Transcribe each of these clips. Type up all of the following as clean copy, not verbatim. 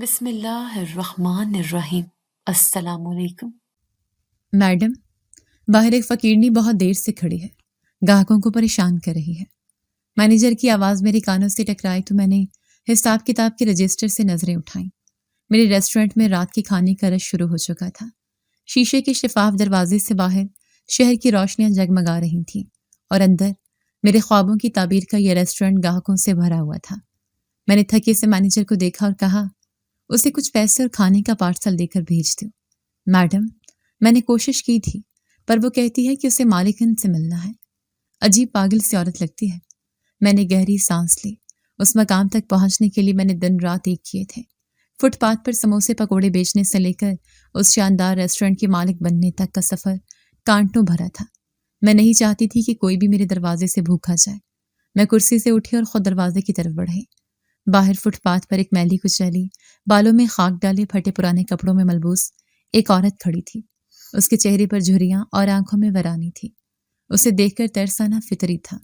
بسم اللہ الرحمن الرحیم۔ السلام علیکم۔ میڈم، باہر ایک فقیرنی بہت دیر سے کھڑی ہے، گاہکوں کو پریشان کر رہی ہے۔ مینیجر کی آواز میرے کانوں سے ٹکرائی تو میں نے حساب کتاب کے رجسٹر سے نظریں اٹھائیں۔ میرے ریسٹورنٹ میں رات کے کھانے کا رش شروع ہو چکا تھا۔ شیشے کے شفاف دروازے سے باہر شہر کی روشنیاں جگمگا رہی تھیں اور اندر میرے خوابوں کی تعبیر کا یہ ریسٹورنٹ گاہکوں سے بھرا ہوا تھا۔ میں نے تھکے سے مینیجر کو دیکھا اور کہا، اسے کچھ پیسے اور کھانے کا پارسل دے کر بھیج دو۔ میڈم، میں نے کوشش کی تھی پر وہ کہتی ہے کہ اسے مالکن سے ملنا ہے۔ عجیب پاگل سی عورت لگتی ہے۔ میں نے گہری سانس لی۔ اس مقام تک پہنچنے کے لیے میں نے دن رات ایک کیے تھے۔ فٹ پاتھ پر سموسے پکوڑے بیچنے سے لے کر اس شاندار ریسٹورنٹ کے مالک بننے تک کا سفر کانٹوں بھرا تھا۔ میں نہیں چاہتی تھی کہ کوئی بھی میرے دروازے سے بھوکا جائے۔ میں کرسی سے اٹھی اور خود دروازے کی طرف بڑھی۔ باہر فٹ پاتھ پر ایک میلی کچیلی، بالوں میں خاک ڈالے پھٹے پرانے کپڑوں میں ملبوس ایک عورت کھڑی تھی۔ اس کے چہرے پر جھریاں اور آنکھوں میں ویرانی تھی۔ اسے دیکھ کر ترس آنا فطری تھا۔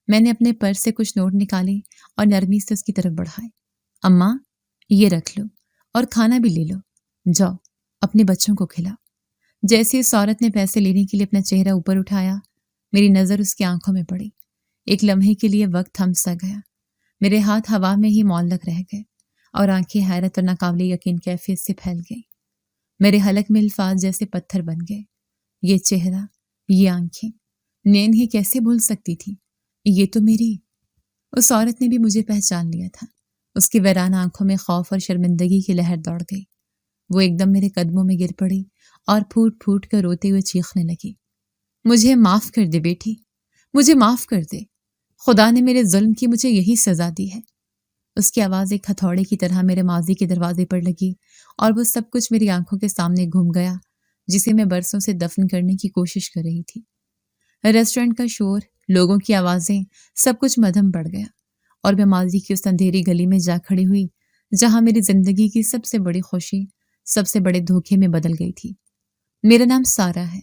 میں نے اپنے پرس سے کچھ نوٹ نکالے اور نرمی سے اس کی طرف بڑھائے۔ اماں، یہ رکھ لو اور کھانا بھی لے لو، جاؤ اپنے بچوں کو کھلاؤ۔ جیسے اس عورت نے پیسے لینے کے لیے اپنا چہرہ اوپر اٹھایا، میری نظر اس کی آنکھوں میں پڑی۔ ایک لمحے کے لیے وقت تھم سا گیا۔ میرے ہاتھ ہوا میں ہی معلق رہ گئے اور آنکھیں حیرت اور ناقابل یقین کیفیت سے پھیل گئی۔ میرے حلق میں الفاظ جیسے پتھر بن گئے۔ یہ چہرہ، یہ آنکھیں، میں انہیں کیسے بھول سکتی تھی؟ یہ تو میری… اس عورت نے بھی مجھے پہچان لیا تھا۔ اس کی ویران آنکھوں میں خوف اور شرمندگی کی لہر دوڑ گئی۔ وہ ایک دم میرے قدموں میں گر پڑی اور پھوٹ پھوٹ کر روتے ہوئے چیخنے لگی، مجھے معاف کر دے بیٹی، مجھے معاف کر دے۔ خدا نے میرے ظلم کی مجھے یہی سزا دی ہے۔ اس کی آواز ایک ہتھوڑے کی طرح میرے ماضی کے دروازے پر لگی اور وہ سب کچھ میری آنکھوں کے سامنے گھوم گیا جسے میں برسوں سے دفن کرنے کی کوشش کر رہی تھی۔ ریسٹورنٹ کا شور، لوگوں کی آوازیں، سب کچھ مدھم پڑ گیا اور میں ماضی کی اس اندھیری گلی میں جا کھڑی ہوئی جہاں میری زندگی کی سب سے بڑی خوشی سب سے بڑے دھوکے میں بدل گئی تھی۔ میرا نام سارا ہے۔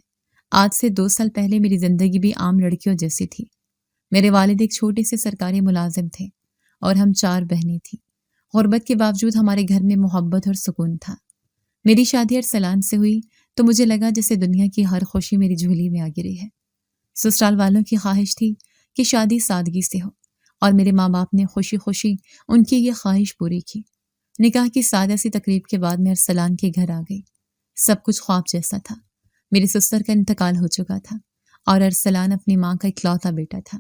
آج سے 2 سال پہلے میری زندگی بھی عام لڑکیوں جیسی تھی۔ میرے والد ایک چھوٹے سے سرکاری ملازم تھے اور ہم 4 بہنیں تھیں۔ غربت کے باوجود ہمارے گھر میں محبت اور سکون تھا۔ میری شادی ارسلان سے ہوئی تو مجھے لگا جیسے دنیا کی ہر خوشی میری جھولی میں آ گری ہے۔ سسرال والوں کی خواہش تھی کہ شادی سادگی سے ہو اور میرے ماں باپ نے خوشی خوشی ان کی یہ خواہش پوری کی۔ نکاح کی سادہ سی تقریب کے بعد میں ارسلان کے گھر آ گئی۔ سب کچھ خواب جیسا تھا۔ میری سسر کا انتقال ہو چکا تھا اور ارسلان اپنی ماں کا اکلوتا بیٹا تھا۔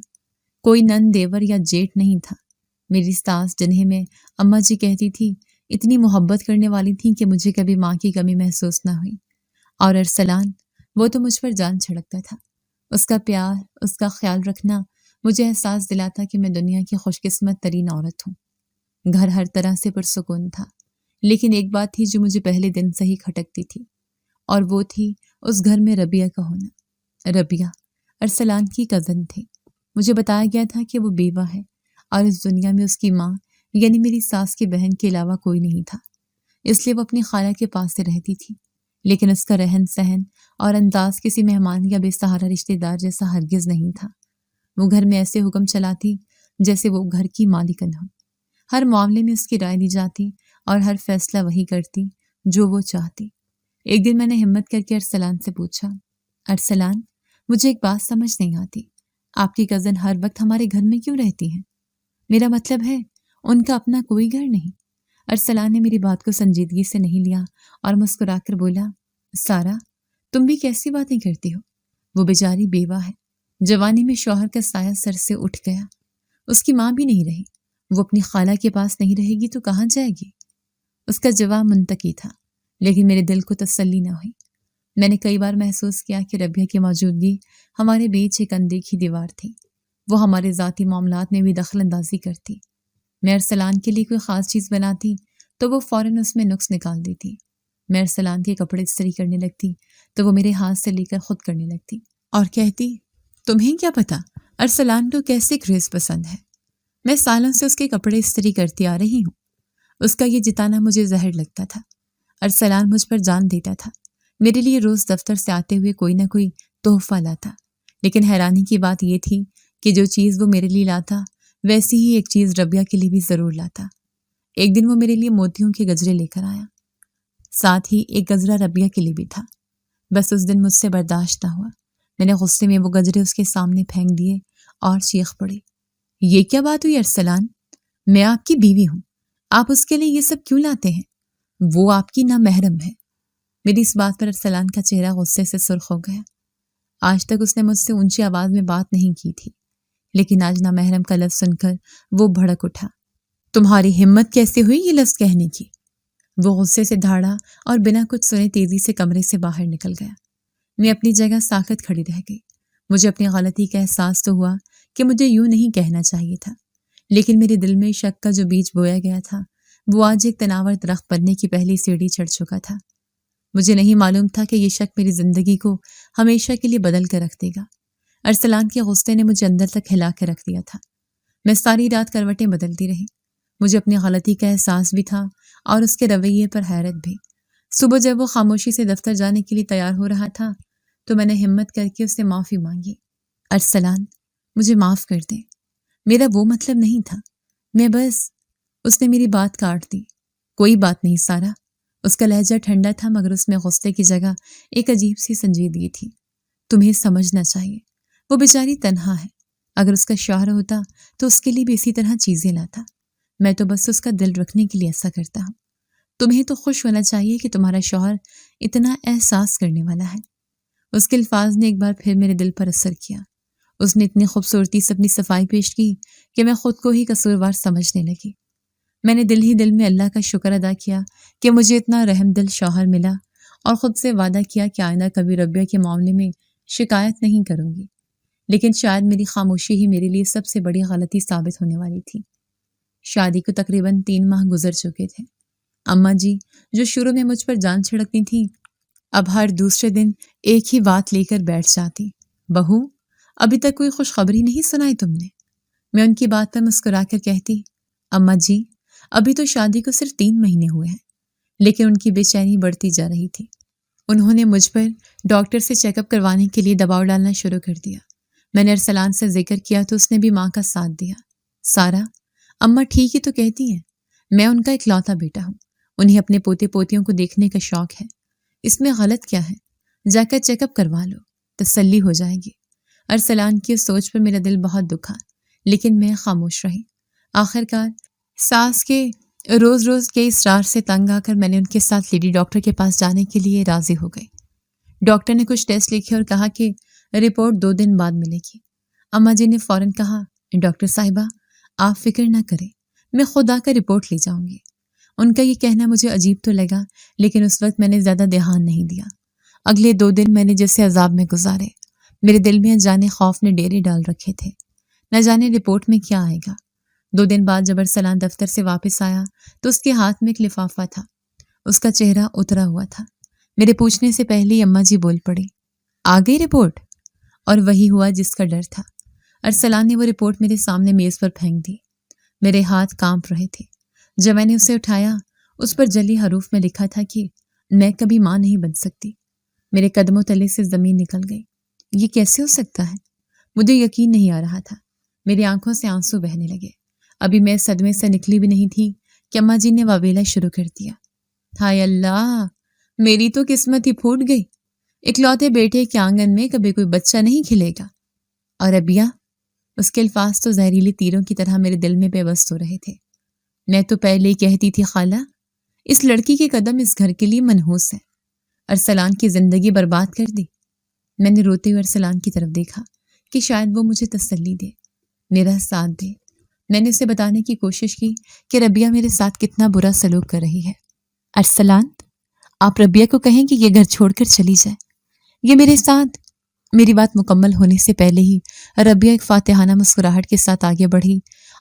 کوئی نند، دیور یا جیٹ نہیں تھا۔ میری ساس، جنہیں میں اماں جی کہتی تھی، اتنی محبت کرنے والی تھیں کہ مجھے کبھی ماں کی کمی محسوس نہ ہوئی۔ اور ارسلان، وہ تو مجھ پر جان چھڑکتا تھا۔ اس کا پیار، اس کا خیال رکھنا مجھے احساس دلاتا کہ میں دنیا کی خوش قسمت ترین عورت ہوں۔ گھر ہر طرح سے پرسکون تھا، لیکن ایک بات تھی جو مجھے پہلے دن سے ہی کھٹکتی تھی، اور وہ تھی اس گھر میں ربیہ کا ہونا۔ ربیہ ارسلان کی کزن تھی۔ مجھے بتایا گیا تھا کہ وہ بیوہ ہے اور اس دنیا میں اس کی ماں یعنی میری ساس کی بہن کے علاوہ کوئی نہیں تھا، اس لیے وہ اپنی خالہ کے پاس سے رہتی تھی۔ لیکن اس کا رہن سہن اور انداز کسی مہمان یا بے سہارا رشتہ دار جیسا ہرگز نہیں تھا۔ وہ گھر میں ایسے حکم چلاتی جیسے وہ گھر کی مالکن ہو۔ ہر معاملے میں اس کی رائے لی جاتی اور ہر فیصلہ وہی کرتی جو وہ چاہتی۔ ایک دن میں نے ہمت کر کے ارسلان سے پوچھا، ارسلان، مجھے ایک بات سمجھ نہیں آتی، آپ کی کزن ہر وقت ہمارے گھر میں کیوں رہتی ہیں؟ میرا مطلب ہے ان کا اپنا کوئی گھر نہیں۔ ارسلان نے میری بات کو سنجیدگی سے نہیں لیا اور مسکرا کر بولا، سارا، تم بھی کیسی باتیں کرتی ہو؟ وہ بیچاری بیوہ ہے۔ جوانی میں شوہر کا سایہ سر سے اٹھ گیا۔ اس کی ماں بھی نہیں رہی۔ وہ اپنی خالہ کے پاس نہیں رہے گی تو کہاں جائے گی؟ اس کا جواب منطقی تھا، لیکن میرے دل کو تسلی نہ ہوئی۔ میں نے کئی بار محسوس کیا کہ ربیہ کی موجودگی ہمارے بیچ ایک اندیکھی دیوار تھی۔ وہ ہمارے ذاتی معاملات میں بھی دخل اندازی کرتی۔ میں ارسلان کے لیے کوئی خاص چیز بناتی تو وہ فوراً اس میں نقص نکال دیتی۔ میں ارسلان کے کپڑے استری کرنے لگتی تو وہ میرے ہاتھ سے لے کر خود کرنے لگتی اور کہتی، تمہیں کیا پتا ارسلان کو کیسے گریس پسند ہے؟ میں سالوں سے اس کے کپڑے استری کرتی آ رہی ہوں۔ اس کا یہ جتانا مجھے زہر لگتا تھا۔ ارسلان مجھ پر جان دیتا تھا۔ میرے لیے روز دفتر سے آتے ہوئے کوئی نہ کوئی تحفہ لاتا، لیکن حیرانی کی بات یہ تھی کہ جو چیز وہ میرے لیے لاتا ویسی ہی ایک چیز ربیہ کے لیے بھی ضرور لاتا۔ ایک دن وہ میرے لیے موتیوں کے گجرے لے کر آیا، ساتھ ہی ایک گجرا ربیہ کے لیے بھی تھا۔ بس اس دن مجھ سے برداشت نہ ہوا، میں نے غصے میں وہ گجرے اس کے سامنے پھینک دیے اور چیخ پڑی، یہ کیا بات ہوئی ارسلان؟ میں آپ کی بیوی ہوں، آپ اس کے لیے یہ سب کیوں لاتے ہیں؟ وہ آپ کی نامحرم ہے۔ میری اس بات پر ارسلان کا چہرہ غصے سے سرخ ہو گیا۔ آج تک اس نے مجھ سے اونچی آواز میں بات نہیں کی تھی، لیکن آج نامحرم کا لفظ سن کر وہ بھڑک اٹھا۔ تمہاری ہمت کیسے ہوئی یہ لفظ کہنے کی؟ وہ غصے سے دھاڑا اور بنا کچھ سنے تیزی سے کمرے سے باہر نکل گیا۔ میں اپنی جگہ ساکت کھڑی رہ گئی۔ مجھے اپنی غلطی کا احساس تو ہوا کہ مجھے یوں نہیں کہنا چاہیے تھا، لیکن میرے دل میں شک کا جو بیج بویا گیا تھا وہ آج ایک تناور درخت بننے کی پہلی سیڑھی چڑھ چکا تھا۔ مجھے نہیں معلوم تھا کہ یہ شک میری زندگی کو ہمیشہ کے لیے بدل کر رکھ دے گا۔ ارسلان کے غصے نے مجھے اندر تک ہلا کے رکھ دیا تھا۔ میں ساری رات کروٹیں بدلتی رہی۔ مجھے اپنی غلطی کا احساس بھی تھا اور اس کے رویے پر حیرت بھی۔ صبح جب وہ خاموشی سے دفتر جانے کے لیے تیار ہو رہا تھا تو میں نے ہمت کر کے اس سے معافی مانگی۔ ارسلان، مجھے معاف کر دے، میرا وہ مطلب نہیں تھا، میں بس… اس نے میری بات کاٹ دی۔ کوئی بات نہیں سارا۔ اس کا لہجہ ٹھنڈا تھا مگر اس میں غصے کی جگہ ایک عجیب سی سنجیدگی تھی۔ تمہیں سمجھنا چاہیے، وہ بیچاری تنہا ہے، اگر اس کا شوہر ہوتا تو اس کے لیے بھی اسی طرح چیزیں لاتا۔ میں تو بس اس کا دل رکھنے کے لیے ایسا کرتا ہوں۔ تمہیں تو خوش ہونا چاہیے کہ تمہارا شوہر اتنا احساس کرنے والا ہے۔ اس کے الفاظ نے ایک بار پھر میرے دل پر اثر کیا۔ اس نے اتنی خوبصورتی سے اپنی صفائی پیش کی کہ میں خود کو ہی قصوروار سمجھنے لگی۔ میں نے دل ہی دل میں اللہ کا شکر ادا کیا کہ مجھے اتنا رحم دل شوہر ملا، اور خود سے وعدہ کیا کہ آئندہ کبھی ربیہ کے معاملے میں شکایت نہیں کروں گی۔ لیکن شاید میری خاموشی ہی میرے لیے سب سے بڑی غلطی ثابت ہونے والی تھی۔ شادی کو تقریباً 3 ماہ گزر چکے تھے۔ اماں جی جو شروع میں مجھ پر جان چھڑکتی تھیں، اب ہر دوسرے دن ایک ہی بات لے کر بیٹھ جاتی، بہو ابھی تک کوئی خوشخبری نہیں سنائی تم نے؟ میں ان کی بات پر مسکرا کر کہتی، اماں جی ابھی تو شادی کو صرف 3 مہینے ہوئے ہیں۔ لیکن ان کی بے چینی بڑھتی جا رہی تھی۔ انہوں نے مجھ پر ڈاکٹر سے چیک اپ کروانے کے لیے دباؤ ڈالنا شروع کر دیا۔ میں نے ارسلان سے ذکر کیا تو اس نے بھی ماں کا ساتھ دیا۔ سارا، اماں ٹھیک ہی تو کہتی ہیں، میں ان کا اکلوتا بیٹا ہوں، انہیں اپنے پوتے پوتیوں کو دیکھنے کا شوق ہے، اس میں غلط کیا ہے؟ جا کر چیک اپ کروا لو، تسلی ہو جائے گی۔ ارسلان کی سوچ پر میرا دل بہت دکھا، لیکن میں خاموش رہی۔ آخر کار ساس کے روز روز کے اصرار سے تنگ آ کر میں نے ان کے ساتھ لیڈی ڈاکٹر کے پاس جانے کے لیے راضی ہو گئی۔ ڈاکٹر نے کچھ ٹیسٹ لکھے اور کہا کہ رپورٹ 2 دن بعد ملے گی۔ اماں جی نے فوراً کہا، ڈاکٹر صاحبہ آپ فکر نہ کریں، میں خود آ کر رپورٹ لے جاؤں گی۔ ان کا یہ کہنا مجھے عجیب تو لگا، لیکن اس وقت میں نے زیادہ دھیان نہیں دیا۔ اگلے 2 دن میں نے جیسے عذاب میں گزارے۔ میرے دل میں انجانے خوف نے ڈیرے ڈال رکھے تھے، نہ جانے رپورٹ میں کیا آئے گا۔ 2 دن بعد جب ارسلان دفتر سے واپس آیا تو اس کے ہاتھ میں ایک لفافہ تھا۔ اس کا چہرہ اترا ہوا تھا۔ میرے پوچھنے سے پہلے ہی اماں جی بول پڑی، آ گئی رپورٹ؟ اور وہی ہوا جس کا ڈر تھا۔ ارسلان نے وہ رپورٹ میرے سامنے میز پر پھینک دی۔ میرے ہاتھ کانپ رہے تھے۔ جب میں نے اسے اٹھایا، اس پر جلی حروف میں لکھا تھا کہ میں کبھی ماں نہیں بن سکتی۔ میرے قدموں تلے سے زمین نکل گئی۔ یہ کیسے ہو سکتا ہے؟ مجھے یقین نہیں آ رہا تھا۔ میری آنکھوں سے آنسو بہنے لگے۔ ابھی میں صدمے سے نکلی بھی نہیں تھی کہ اماں جی نے واویلا شروع کر دیا، ہائے اللہ، میری تو قسمت ہی پھوٹ گئی۔ اکلوتے بیٹے کے آنگن میں کبھی کوئی بچہ نہیں کھلے گا۔ اور ربیہ، اس کے الفاظ تو زہریلی تیروں کی طرح میرے دل میں پیوست ہو رہے تھے۔ میں تو پہلے ہی کہتی تھی خالہ، اس لڑکی کے قدم اس گھر کے لیے منحوس ہے، ارسلان کی زندگی برباد کر دی۔ میں نے روتے ہوئے ارسلان کی طرف دیکھا کہ شاید وہ مجھے تسلی دے، میرا ساتھ دے۔ میں نے اسے بتانے کی کوشش کی کہ ربیہ میرے ساتھ کتنا برا سلوک کر رہی ہے۔ ارسلان، آپ ربیہ کو کہیں کہ یہ گھر چھوڑ کر چلی جائے، یہ میرے ساتھ… میری بات مکمل ہونے سے پہلے ہی ربیہ ایک فاتحانہ مسکراہٹ کے ساتھ آگے بڑھی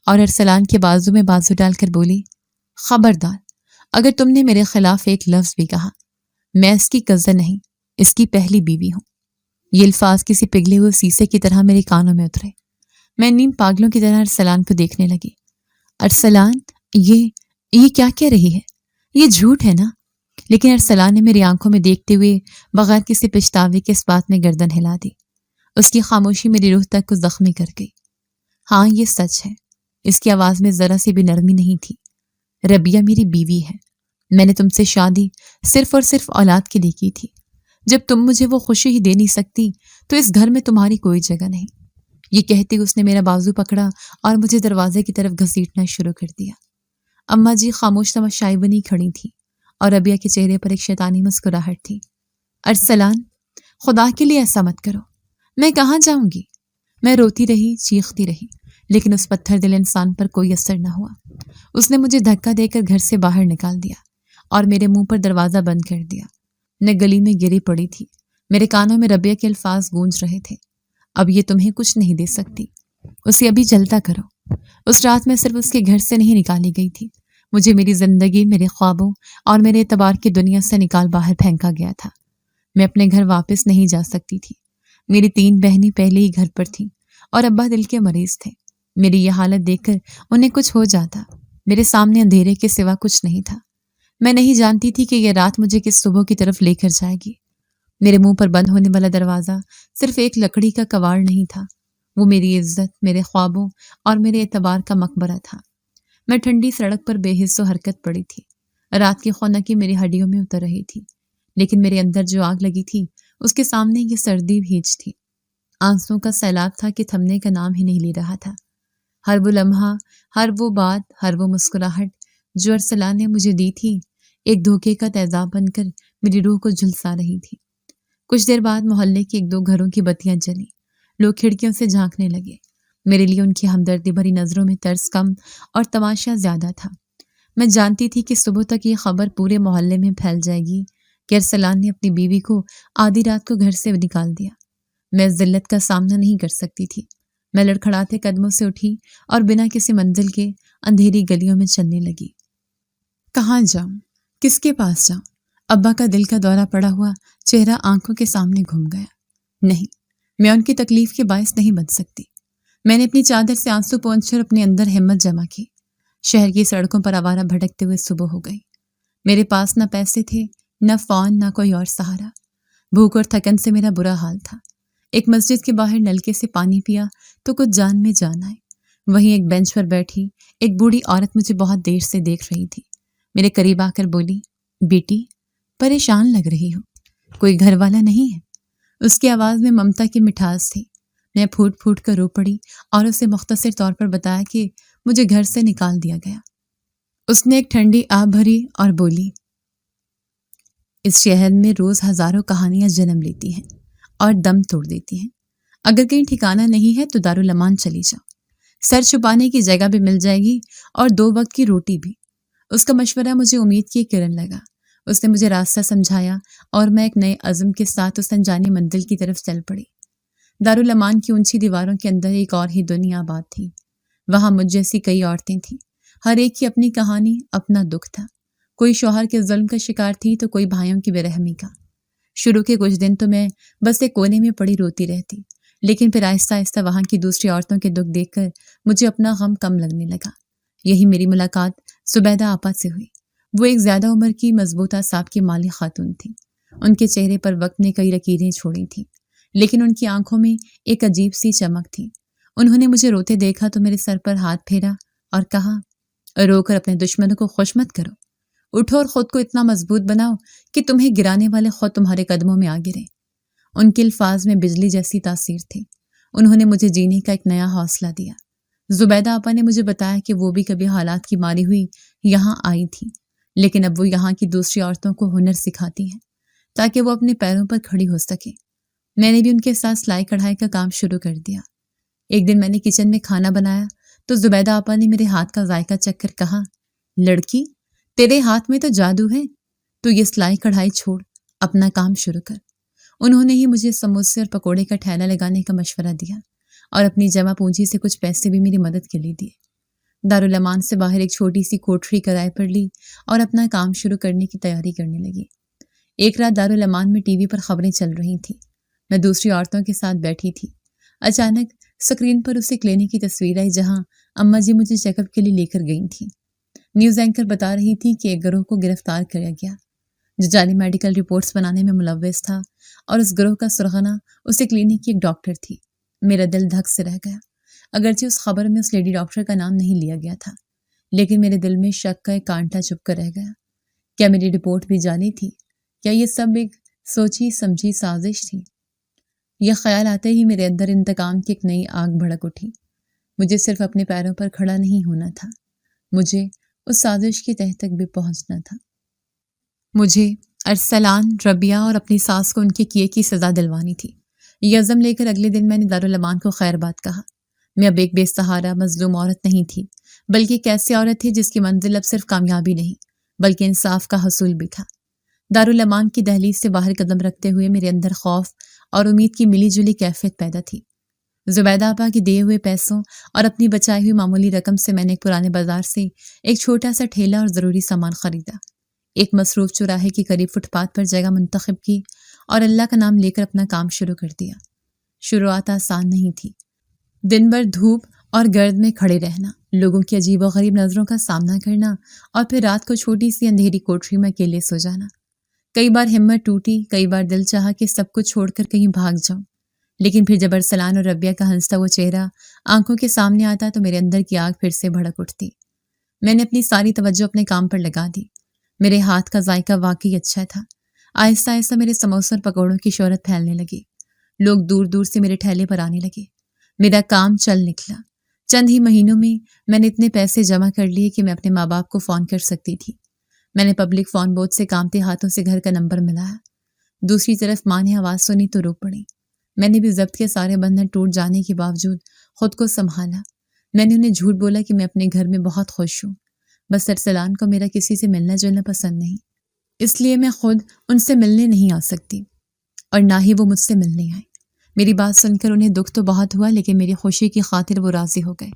اور ارسلان کے بازو میں بازو ڈال کر بولی، خبردار، اگر تم نے میرے خلاف ایک لفظ بھی کہا، میں اس کی کزن نہیں، اس کی پہلی بیوی ہوں۔ یہ الفاظ کسی پگھلے ہوئے شیشے کی طرح میرے کانوں میں اترے۔ میں نیم پاگلوں کی طرح ارسلان کو دیکھنے لگی۔ ارسلان، یہ کیا کہہ رہی ہے؟ یہ جھوٹ ہے نا؟ لیکن ارسلان نے میری آنکھوں میں دیکھتے ہوئے بغیر کسی پچھتاوے کے اس بات میں گردن ہلا دی۔ اس کی خاموشی میری روح تک کو زخمی کر گئی۔ ہاں یہ سچ ہے۔ اس کی آواز میں ذرا سی بھی نرمی نہیں تھی۔ ربیہ میری بیوی ہے. میں نے تم سے شادی صرف اور صرف اولاد کے لیے کی تھی. جب تم مجھے وہ خوشی ہی دے نہیں سکتی تو اس گھر میں تمہاری کوئی جگہ نہیں. یہ کہتے اس نے میرا بازو پکڑا اور مجھے دروازے کی طرف گھسیٹنا شروع کر دیا. اماں جی خاموش تماشائی بنی کھڑی تھی اور ربیہ کے چہرے پر ایک شیطانی مسکراہٹ تھی. ارسلان، خدا کے لیے ایسا مت کرو. میں کہاں جاؤں گی؟ میں روتی رہی، چیختی رہی، لیکن اس پتھر دل انسان پر کوئی اثر نہ ہوا. اس نے مجھے دھکا دے کر گھر سے باہر نکال دیا اور میرے منہ پر دروازہ بند کر دیا. میں گلی میں گری پڑی تھی. میرے کانوں میں ربیہ کے الفاظ گونج رہے تھے. اب یہ تمہیں کچھ نہیں دے سکتی. اسے ابھی جلتا کرو. اس رات میں صرف اس کے گھر سے نہیں نکالی گئی تھی، مجھے میری زندگی، میرے خوابوں اور میرے اعتبار کی دنیا سے نکال باہر پھینکا گیا تھا. میں اپنے گھر واپس نہیں جا سکتی تھی. میری 3 بہنیں پہلے ہی گھر پر تھیں اور ابا دل کے مریض تھے. میری یہ حالت دیکھ کر انہیں کچھ ہو جاتا. میرے سامنے اندھیرے کے سوا کچھ نہیں تھا. میں نہیں جانتی تھی کہ یہ رات مجھے کس صبح کی طرف لے کر جائے گی. میرے منہ پر بند ہونے والا دروازہ صرف ایک لکڑی کا کواڑ نہیں تھا، وہ میری عزت، میرے خوابوں اور میرے اعتبار کا مقبرہ تھا. میں ٹھنڈی سڑک پر بے حس و حرکت پڑی تھی. رات کی خنکی میری ہڈیوں میں اتر رہی تھی، لیکن میرے اندر جو آگ لگی تھی اس کے سامنے یہ سردی بھیج تھی. آنسوں کا سیلاب تھا کہ تھمنے کا نام ہی نہیں لے رہا تھا. ہر وہ لمحہ، ہر وہ بات، ہر وہ مسکراہٹ جو ارسلان نے مجھے دی تھی ایک دھوکے کا تیزاب بن کر میری روح کو جھلسا رہی تھی. کچھ دیر بعد محلے کے 1-2 گھروں کی بتیاں جلی. لوگ کھڑکیوں سے جھانکنے لگے. میرے لیے ان کی ہمدردی بھری نظروں میں ترس کم اور تماشا زیادہ تھا. میں جانتی تھی کہ صبح تک یہ خبر پورے محلے میں پھیل جائے گی کہ ارسلان نے اپنی بیوی کو آدھی رات کو گھر سے نکال دیا. میں اس ذلت کا سامنا نہیں کر سکتی تھی. میں لڑکھڑاتے قدموں سے اٹھی اور بنا کسی منزل کے اندھیری گلیوں میں چلنے لگی. کہاں جاؤں؟ کس کے پاس جاؤں؟ ابا کا دل کا دورہ پڑا ہوا چہرہ آنکھوں کے سامنے گھوم گیا. نہیں، میں ان کی تکلیف کے باعث نہیں بن سکتی. میں نے اپنی چادر سے آنسو پونچھ کر اپنے اندر ہمت جمع کی. شہر کی سڑکوں پر آوارہ بھٹکتے ہوئے صبح ہو گئی. میرے پاس نہ پیسے تھے، نہ فون، نہ کوئی اور سہارا. بھوک اور تھکن سے میرا برا حال تھا. ایک مسجد کے باہر نلکے سے پانی پیا تو کچھ جان میں جان آئے. وہیں ایک بینچ پر بیٹھی ایک بوڑھی عورت مجھے بہت دیر سے دیکھ رہی تھی. میرے قریب آ کر بولی، بیٹی پریشان لگ رہی ہو، کوئی گھر والا نہیں ہے؟ اس کی آواز میں ممتا کی مٹھاس تھی. میں پھوٹ پھوٹ کر رو پڑی اور اسے مختصر طور پر بتایا کہ مجھے گھر سے نکال دیا گیا. اس نے ایک ٹھنڈی آہ بھری اور بولی، اس شہر میں روز ہزاروں کہانیاں جنم لیتی ہیں اور دم توڑ دیتی ہیں. اگر کہیں ٹھکانہ نہیں ہے تو دارالامان چلی جاؤ، سر چھپانے کی جگہ بھی مل جائے گی اور 2 وقت کی روٹی بھی. اس کا مشورہ مجھے امید کی کرن لگا. اس نے مجھے راستہ سمجھایا اور میں ایک نئے عزم کے ساتھ اس انجانی منزل کی طرف چل پڑی. دارالامان کی اونچی دیواروں کے اندر ایک اور ہی دنیا آباد تھی. وہاں مجھ جیسی کئی عورتیں تھیں، ہر ایک کی اپنی کہانی، اپنا دکھ تھا. کوئی شوہر کے ظلم کا شکار تھی تو کوئی بھائیوں کی بے رحمی کا. شروع کے کچھ دن تو میں بس ایک کونے میں پڑی روتی رہتی، لیکن پھر آہستہ آہستہ وہاں کی دوسری عورتوں کے دکھ دیکھ کر مجھے اپنا غم کم لگنے لگا. یہی میری ملاقات زبیدہ آپا سے ہوئی. وہ ایک زیادہ عمر کی مضبوطہ صاحب کی مالی خاتون تھی. ان کے چہرے پر وقت نے کئی لکیریں چھوڑی تھیں، لیکن ان کی آنکھوں میں ایک عجیب سی چمک تھی. انہوں نے مجھے روتے دیکھا تو میرے سر پر ہاتھ پھیرا اور کہا، رو کر اپنے دشمنوں کو خوش مت کرو، اٹھو اور خود کو اتنا مضبوط بناؤ کہ تمہیں گرانے والے خود تمہارے قدموں میں آ گریں. ان کے الفاظ میں بجلی جیسی تاثیر تھی. انہوں نے مجھے جینے کا ایک نیا حوصلہ دیا. زبیدہ آپا نے مجھے بتایا کہ وہ بھی کبھی حالات کی ماری ہوئی یہاں آئی تھی، لیکن اب وہ یہاں کی دوسری عورتوں کو ہنر سکھاتی ہیں تاکہ وہ اپنے پیروں پر کھڑی ہو سکے. میں نے بھی ان کے ساتھ سلائی کڑھائی کا کام شروع کر دیا. ایک دن میں نے کچن میں کھانا بنایا تو زبیدہ آپا نے میرے ہاتھ کا ذائقہ چکھ کر کہا، لڑکی تیرے ہاتھ میں تو جادو ہے، تو یہ سلائی کڑھائی چھوڑ، اپنا کام شروع کر. انہوں نے ہی مجھے سموسے اور پکوڑے کا ٹھیلا لگانے کا مشورہ دیا اور اپنی جمع پونجی سے کچھ پیسے بھی میری مدد کے لیے دیے. دارالامان سے باہر ایک چھوٹی سی کوٹری کرائے پر لی اور اپنا کام شروع کرنے کی تیاری کرنے لگی. ایک رات دارالامان میں ٹی وی پر خبریں چل رہی تھیں. میں دوسری عورتوں کے ساتھ بیٹھی تھی. اچانک اسکرین پر اسے کلینک کی تصویر آئی جہاں اماں جی مجھے چیک اپ کے لیے لے کر گئی تھیں. نیوز اینکر بتا رہی تھی کہ ایک گروہ کو گرفتار کیا گیا جو جعلی میڈیکل رپورٹس بنانے میں ملوث تھا، اور اس گروہ کا سرغنہ اسے کلینک کی ایک ڈاکٹر تھی. میرا دل دھک سے رہ گیا، اگرچہ اس خبر میں اس لیڈی ڈاکٹر کا نام نہیں لیا گیا تھا. لیکن میرے دل میں شک کا ایک کانٹا چپ کر رہ گیا۔ کیا میری رپورٹ بھی جعلی تھی؟ کیا یہ سب ایک سوچی سمجھی سازش تھی؟ یہ خیال آتے ہی میرے اندر انتقام کی ایک نئی آگ بھڑک اٹھی۔ مجھے صرف اپنے پیروں پر کھڑا نہیں ہونا تھا، مجھے اس سازش کی تہہ تک بھی پہنچنا تھا۔ مجھے ارسلان، ربیہ اور اپنی ساس کو ان کے کیے کی سزا دلوانی تھی۔ یہ عزم لے کر اگلے دن میں نے دارالامان کو خیر بات کہا۔ میں اب ایک بے سہارا مظلوم عورت نہیں تھی، بلکہ ایک ایسی عورت تھی جس کی منزل اب صرف کامیابی نہیں بلکہ انصاف کا حصول بھی تھا۔ دارالامان کی دہلیز سے باہر قدم رکھتے ہوئے میرے اندر خوف اور امید کی ملی جلی کیفیت پیدا تھی۔ زبیدہ آپا کے دیے ہوئے پیسوں اور اپنی بچائی ہوئی معمولی رقم سے میں نے ایک پرانے بازار سے ایک چھوٹا سا ٹھیلا اور ضروری سامان خریدا، ایک مصروف چوراہے کے قریب فٹ پاتھ پر جگہ منتخب کی اور اللہ کا نام لے کر اپنا کام شروع کر دیا۔ شروعات آسان نہیں تھی۔ دن بھر دھوپ اور گرد میں کھڑے رہنا، لوگوں کی عجیب و غریب نظروں کا سامنا کرنا اور پھر رات کو چھوٹی سی اندھیری کوٹری میں اکیلے سو جانا۔ کئی بار ہمت ٹوٹی، کئی بار دل چاہا کہ سب کچھ چھوڑ کر کہیں بھاگ جاؤں، لیکن پھر جب ارسلان اور ربیہ کا ہنستا وہ چہرہ آنکھوں کے سامنے آتا تو میرے اندر کی آگ پھر سے بھڑک اٹھتی۔ میں نے اپنی ساری توجہ اپنے کام پر لگا دی۔ میرے ہاتھ کا ذائقہ واقعی اچھا تھا۔ آہستہ آہستہ میرے سموسوں اور پکوڑوں کی شہرت پھیلنے لگی۔ لوگ دور دور سے میرے ٹھیلے پر آنے لگے۔ میرا کام چل نکلا۔ چند ہی مہینوں میں نے اتنے پیسے جمع کر لیے کہ میں اپنے ماں باپ کو فون کر سکتی تھی۔ میں نے پبلک فون بورڈ سے کامتے ہاتھوں سے گھر کا نمبر ملایا۔ دوسری طرف ماں نے آواز سنی تو رو پڑی۔ میں نے بھی ضبط کے سارے بندھن ٹوٹ جانے کے باوجود خود کو سنبھالا۔ میں نے انہیں جھوٹ بولا کہ میں اپنے گھر میں بہت خوش ہوں، بس ارسلان کو میرا کسی سے ملنا جلنا پسند نہیں، اس لیے میں خود ان سے ملنے نہیں آ سکتی اور نہ ہی وہ مجھ سے ملنے آئے۔ میری بات سن کر انہیں دکھ تو بہت ہوا، لیکن میری خوشی کی خاطر وہ راضی ہو گئے۔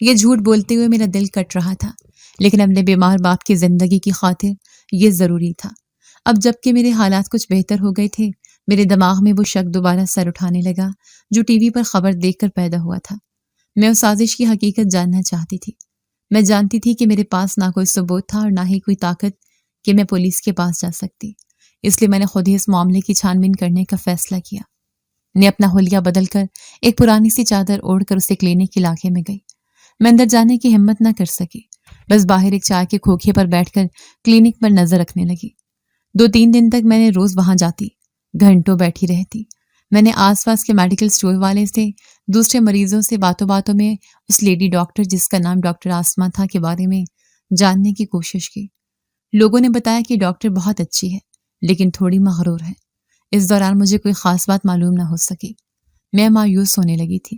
یہ جھوٹ بولتے ہوئے میرا دل کٹ رہا تھا، لیکن اپنے بیمار باپ کی زندگی کی خاطر یہ ضروری تھا۔ اب جب کہ میرے حالات کچھ بہتر ہو گئے تھے، میرے دماغ میں وہ شک دوبارہ سر اٹھانے لگا جو ٹی وی پر خبر دیکھ کر پیدا ہوا تھا۔ میں اس سازش کی حقیقت جاننا چاہتی تھی۔ میں جانتی تھی کہ میرے پاس نہ کوئی ثبوت تھا اور نہ ہی کوئی طاقت کہ میں پولیس کے پاس جا سکتی، اس لیے میں نے خود ہی اس معاملے کی چھان بین کرنے کا فیصلہ کیا۔ میں اپنا حلیہ بدل کر ایک پرانی سی چادر اوڑھ کر اسے کلینک کے علاقے میں گئی۔ میں اندر جانے کی ہمت نہ کر سکی، بس باہر ایک چائے کے کھوکھے پر بیٹھ کر کلینک پر نظر رکھنے لگی۔ 2-3 دن تک میں نے روز وہاں جاتی، گھنٹوں بیٹھی رہتی۔ میں نے آس پاس کے میڈیکل سٹور والے سے، دوسرے مریضوں سے باتوں باتوں میں اس لیڈی ڈاکٹر جس کا نام ڈاکٹر آسما تھا کے بارے میں جاننے کی کوشش کی۔ لوگوں نے بتایا کہ ڈاکٹر بہت اچھی ہے لیکن تھوڑی مغرور ہے۔ اس دوران مجھے کوئی خاص بات معلوم نہ ہو سکی۔ میں مایوس ہونے لگی تھی۔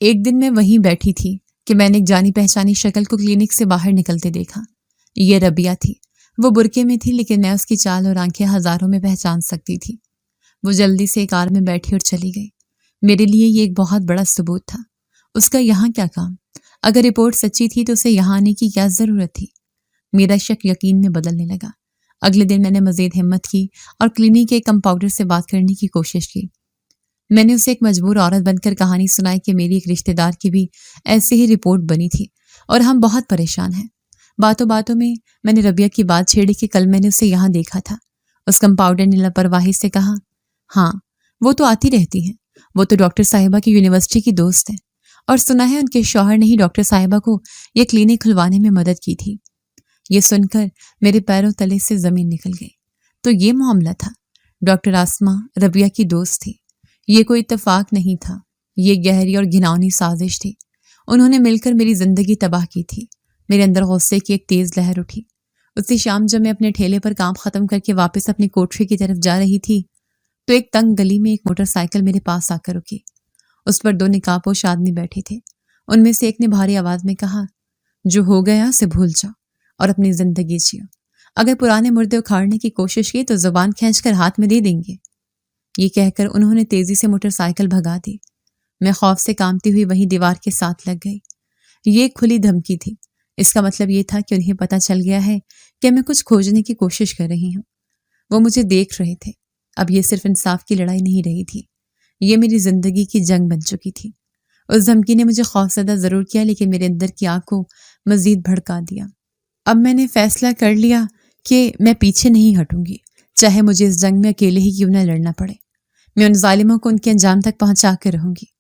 ایک دن میں وہیں بیٹھی تھی کہ میں نے ایک جانی پہچانی شکل کو کلینک سے باہر نکلتے دیکھا۔ یہ ربیہ تھی۔ وہ برقعے میں تھی لیکن میں اس کی چال اور آنکھیں ہزاروں میں پہچان سکتی تھی۔ وہ جلدی سے کار میں بیٹھی اور چلی گئی۔ میرے لیے یہ ایک بہت بڑا ثبوت تھا۔ اس کا یہاں کیا کام؟ اگر رپورٹ سچی تھی تو اسے یہاں آنے کی کیا ضرورت تھی؟ میرا شک یقین میں بدلنے لگا۔ اگلے دن میں نے مزید ہمت کی اور کلینک کے کمپاؤنڈر سے بات کرنے کی کوشش کی۔ میں نے اسے ایک مجبور عورت بن کر کہانی سنائی کہ میری ایک رشتہ دار کی بھی ایسے ہی رپورٹ بنی تھی اور ہم بہت پریشان ہیں۔ باتوں باتوں میں نے ربیہ کی بات چھیڑی کہ کل میں نے اسے یہاں دیکھا تھا۔ اس کمپاؤنڈر نے لاپرواہی سے کہا، ہاں وہ تو آتی رہتی ہیں، وہ تو ڈاکٹر صاحبہ کی یونیورسٹی کی دوست ہیں اور سنا ہے ان کے شوہر نے ہی ڈاکٹر صاحبہ کو یہ کلینک کھلوانے میں مدد کی تھی۔ یہ سن کر میرے پیروں تلے سے زمین نکل گئی۔ تو یہ معاملہ تھا، ڈاکٹر آسما ربیہ کی دوست تھی۔ یہ کوئی اتفاق نہیں تھا، یہ گہری اور گھناؤنی سازش تھی۔ انہوں نے مل کر میری زندگی تباہ کی تھی۔ میرے اندر غصے کی ایک تیز لہر اٹھی۔ اسی شام جب میں اپنے ٹھیلے پر کام ختم کر کے واپس اپنی کوٹری کی طرف جا رہی تھی تو ایک تنگ گلی میں ایک موٹر سائیکل میرے پاس آ کر رکی۔ اس پر 2 نقاب پوش آدمی بیٹھے تھے۔ ان میں سے ایک نے بھاری آواز میں کہا، جو ہو گیا اسے بھول جاؤ اور اپنی زندگی جیو۔ اگر پرانے مردے اکھاڑنے کی کوشش کی تو زبان کھینچ کر ہاتھ میں دے دیں گے۔ یہ کہہ کر انہوں نے تیزی سے موٹر سائیکل بھگا دی۔ میں خوف سے کانپتی ہوئی وہیں دیوار کے ساتھ لگ گئی۔ یہ ایک کھلی دھمکی تھی۔ اس کا مطلب یہ تھا کہ انہیں پتہ چل گیا ہے کہ میں کچھ کھوجنے کی کوشش کر رہی ہوں۔ وہ مجھے دیکھ رہے تھے۔ اب یہ صرف انصاف کی لڑائی نہیں رہی تھی، یہ میری زندگی کی جنگ بن چکی تھی۔ اس دھمکی نے مجھے خوفزدہ ضرور کیا لیکن میرے اندر کی آگ کو مزید بھڑکا دیا۔ اب میں نے فیصلہ کر لیا کہ میں پیچھے نہیں ہٹوں گی، چاہے مجھے اس جنگ میں اکیلے ہی کیوں نہ لڑنا پڑے۔ میں ان ظالموں کو ان کے انجام تک پہنچا کے رہوں گی۔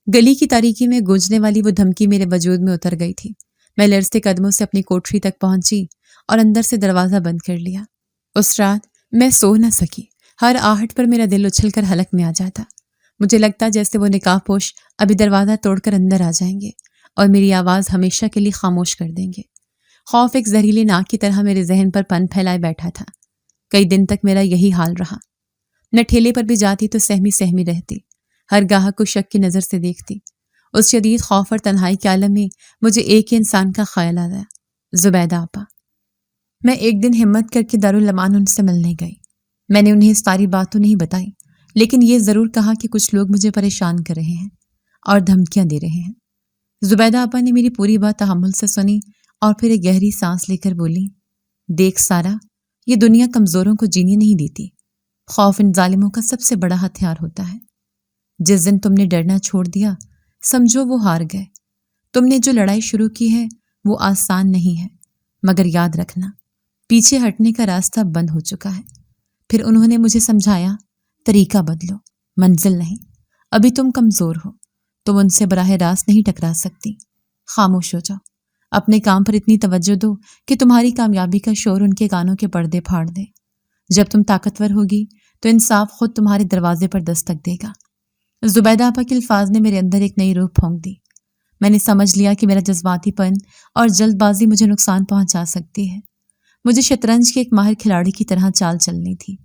گلی کی تاریکی میں گونجنے والی وہ دھمکی میرے وجود میں اتر گئی تھی۔ میں لرزتے قدموں سے اپنی کوٹری تک پہنچی اور اندر سے دروازہ بند کر لیا۔ اس رات میں سو نہ سکی۔ ہر آہٹ پر میرا دل اچھل کر حلق میں آ جاتا۔ مجھے لگتا جیسے وہ نقاب پوش ابھی دروازہ توڑ کر اندر آ جائیں گے اور میری آواز ہمیشہ کے لیے خاموش کر دیں گے۔ خوف ایک زہریلی ناک کی طرح میرے ذہن پر پن پھیلائے بیٹھا تھا۔ کئی دن تک میرا یہی حال رہا۔ میں ٹھیلے پر بھی جاتی تو سہمی سہمی رہتی، ہر گاہک کو شک کی نظر سے دیکھتی۔ اس شدید خوف اور تنہائی کے عالم میں مجھے ایک ہی انسان کا خیال آیا، زبیدہ آپا۔ میں ایک دن ہمت کر کے دارالامان ان سے ملنے گئی۔ میں نے انہیں ساری بات تو نہیں بتائی، لیکن یہ ضرور کہا کہ کچھ لوگ مجھے پریشان کر رہے ہیں اور دھمکیاں دے رہے ہیں۔ زبیدہ آپا نے میری پوری بات تحمل سے سنی اور پھر ایک گہری سانس لے کر بولی، دیکھ سارا، یہ دنیا کمزوروں کو جینے نہیں دیتی۔ خوف ان ظالموں کا سب سے بڑا ہتھیار ہوتا ہے۔ جس دن تم نے ڈرنا چھوڑ دیا، سمجھو وہ ہار گئے۔ تم نے جو لڑائی شروع کی ہے وہ آسان نہیں ہے، مگر یاد رکھنا پیچھے ہٹنے کا راستہ بند ہو چکا ہے۔ پھر انہوں نے مجھے سمجھایا، طریقہ بدلو، منزل نہیں۔ ابھی تم کمزور ہو، تم ان سے براہ راست نہیں ٹکرا سکتی۔ خاموش ہو جاؤ، اپنے کام پر اتنی توجہ دو کہ تمہاری کامیابی کا شور ان کے کانوں کے پردے پھاڑ دے۔ جب تم طاقتور ہوگی تو انصاف خود تمہارے دروازے پر دستک دے گا۔ زبیدہ آپا کے الفاظ نے میرے اندر ایک نئی روح پھونک دی۔ میں نے سمجھ لیا کہ میرا جذباتی پن اور جلد بازی مجھے نقصان پہنچا سکتی ہے۔ مجھے شطرنج کے ایک ماہر کھلاڑی کی طرح چال چلنی تھی۔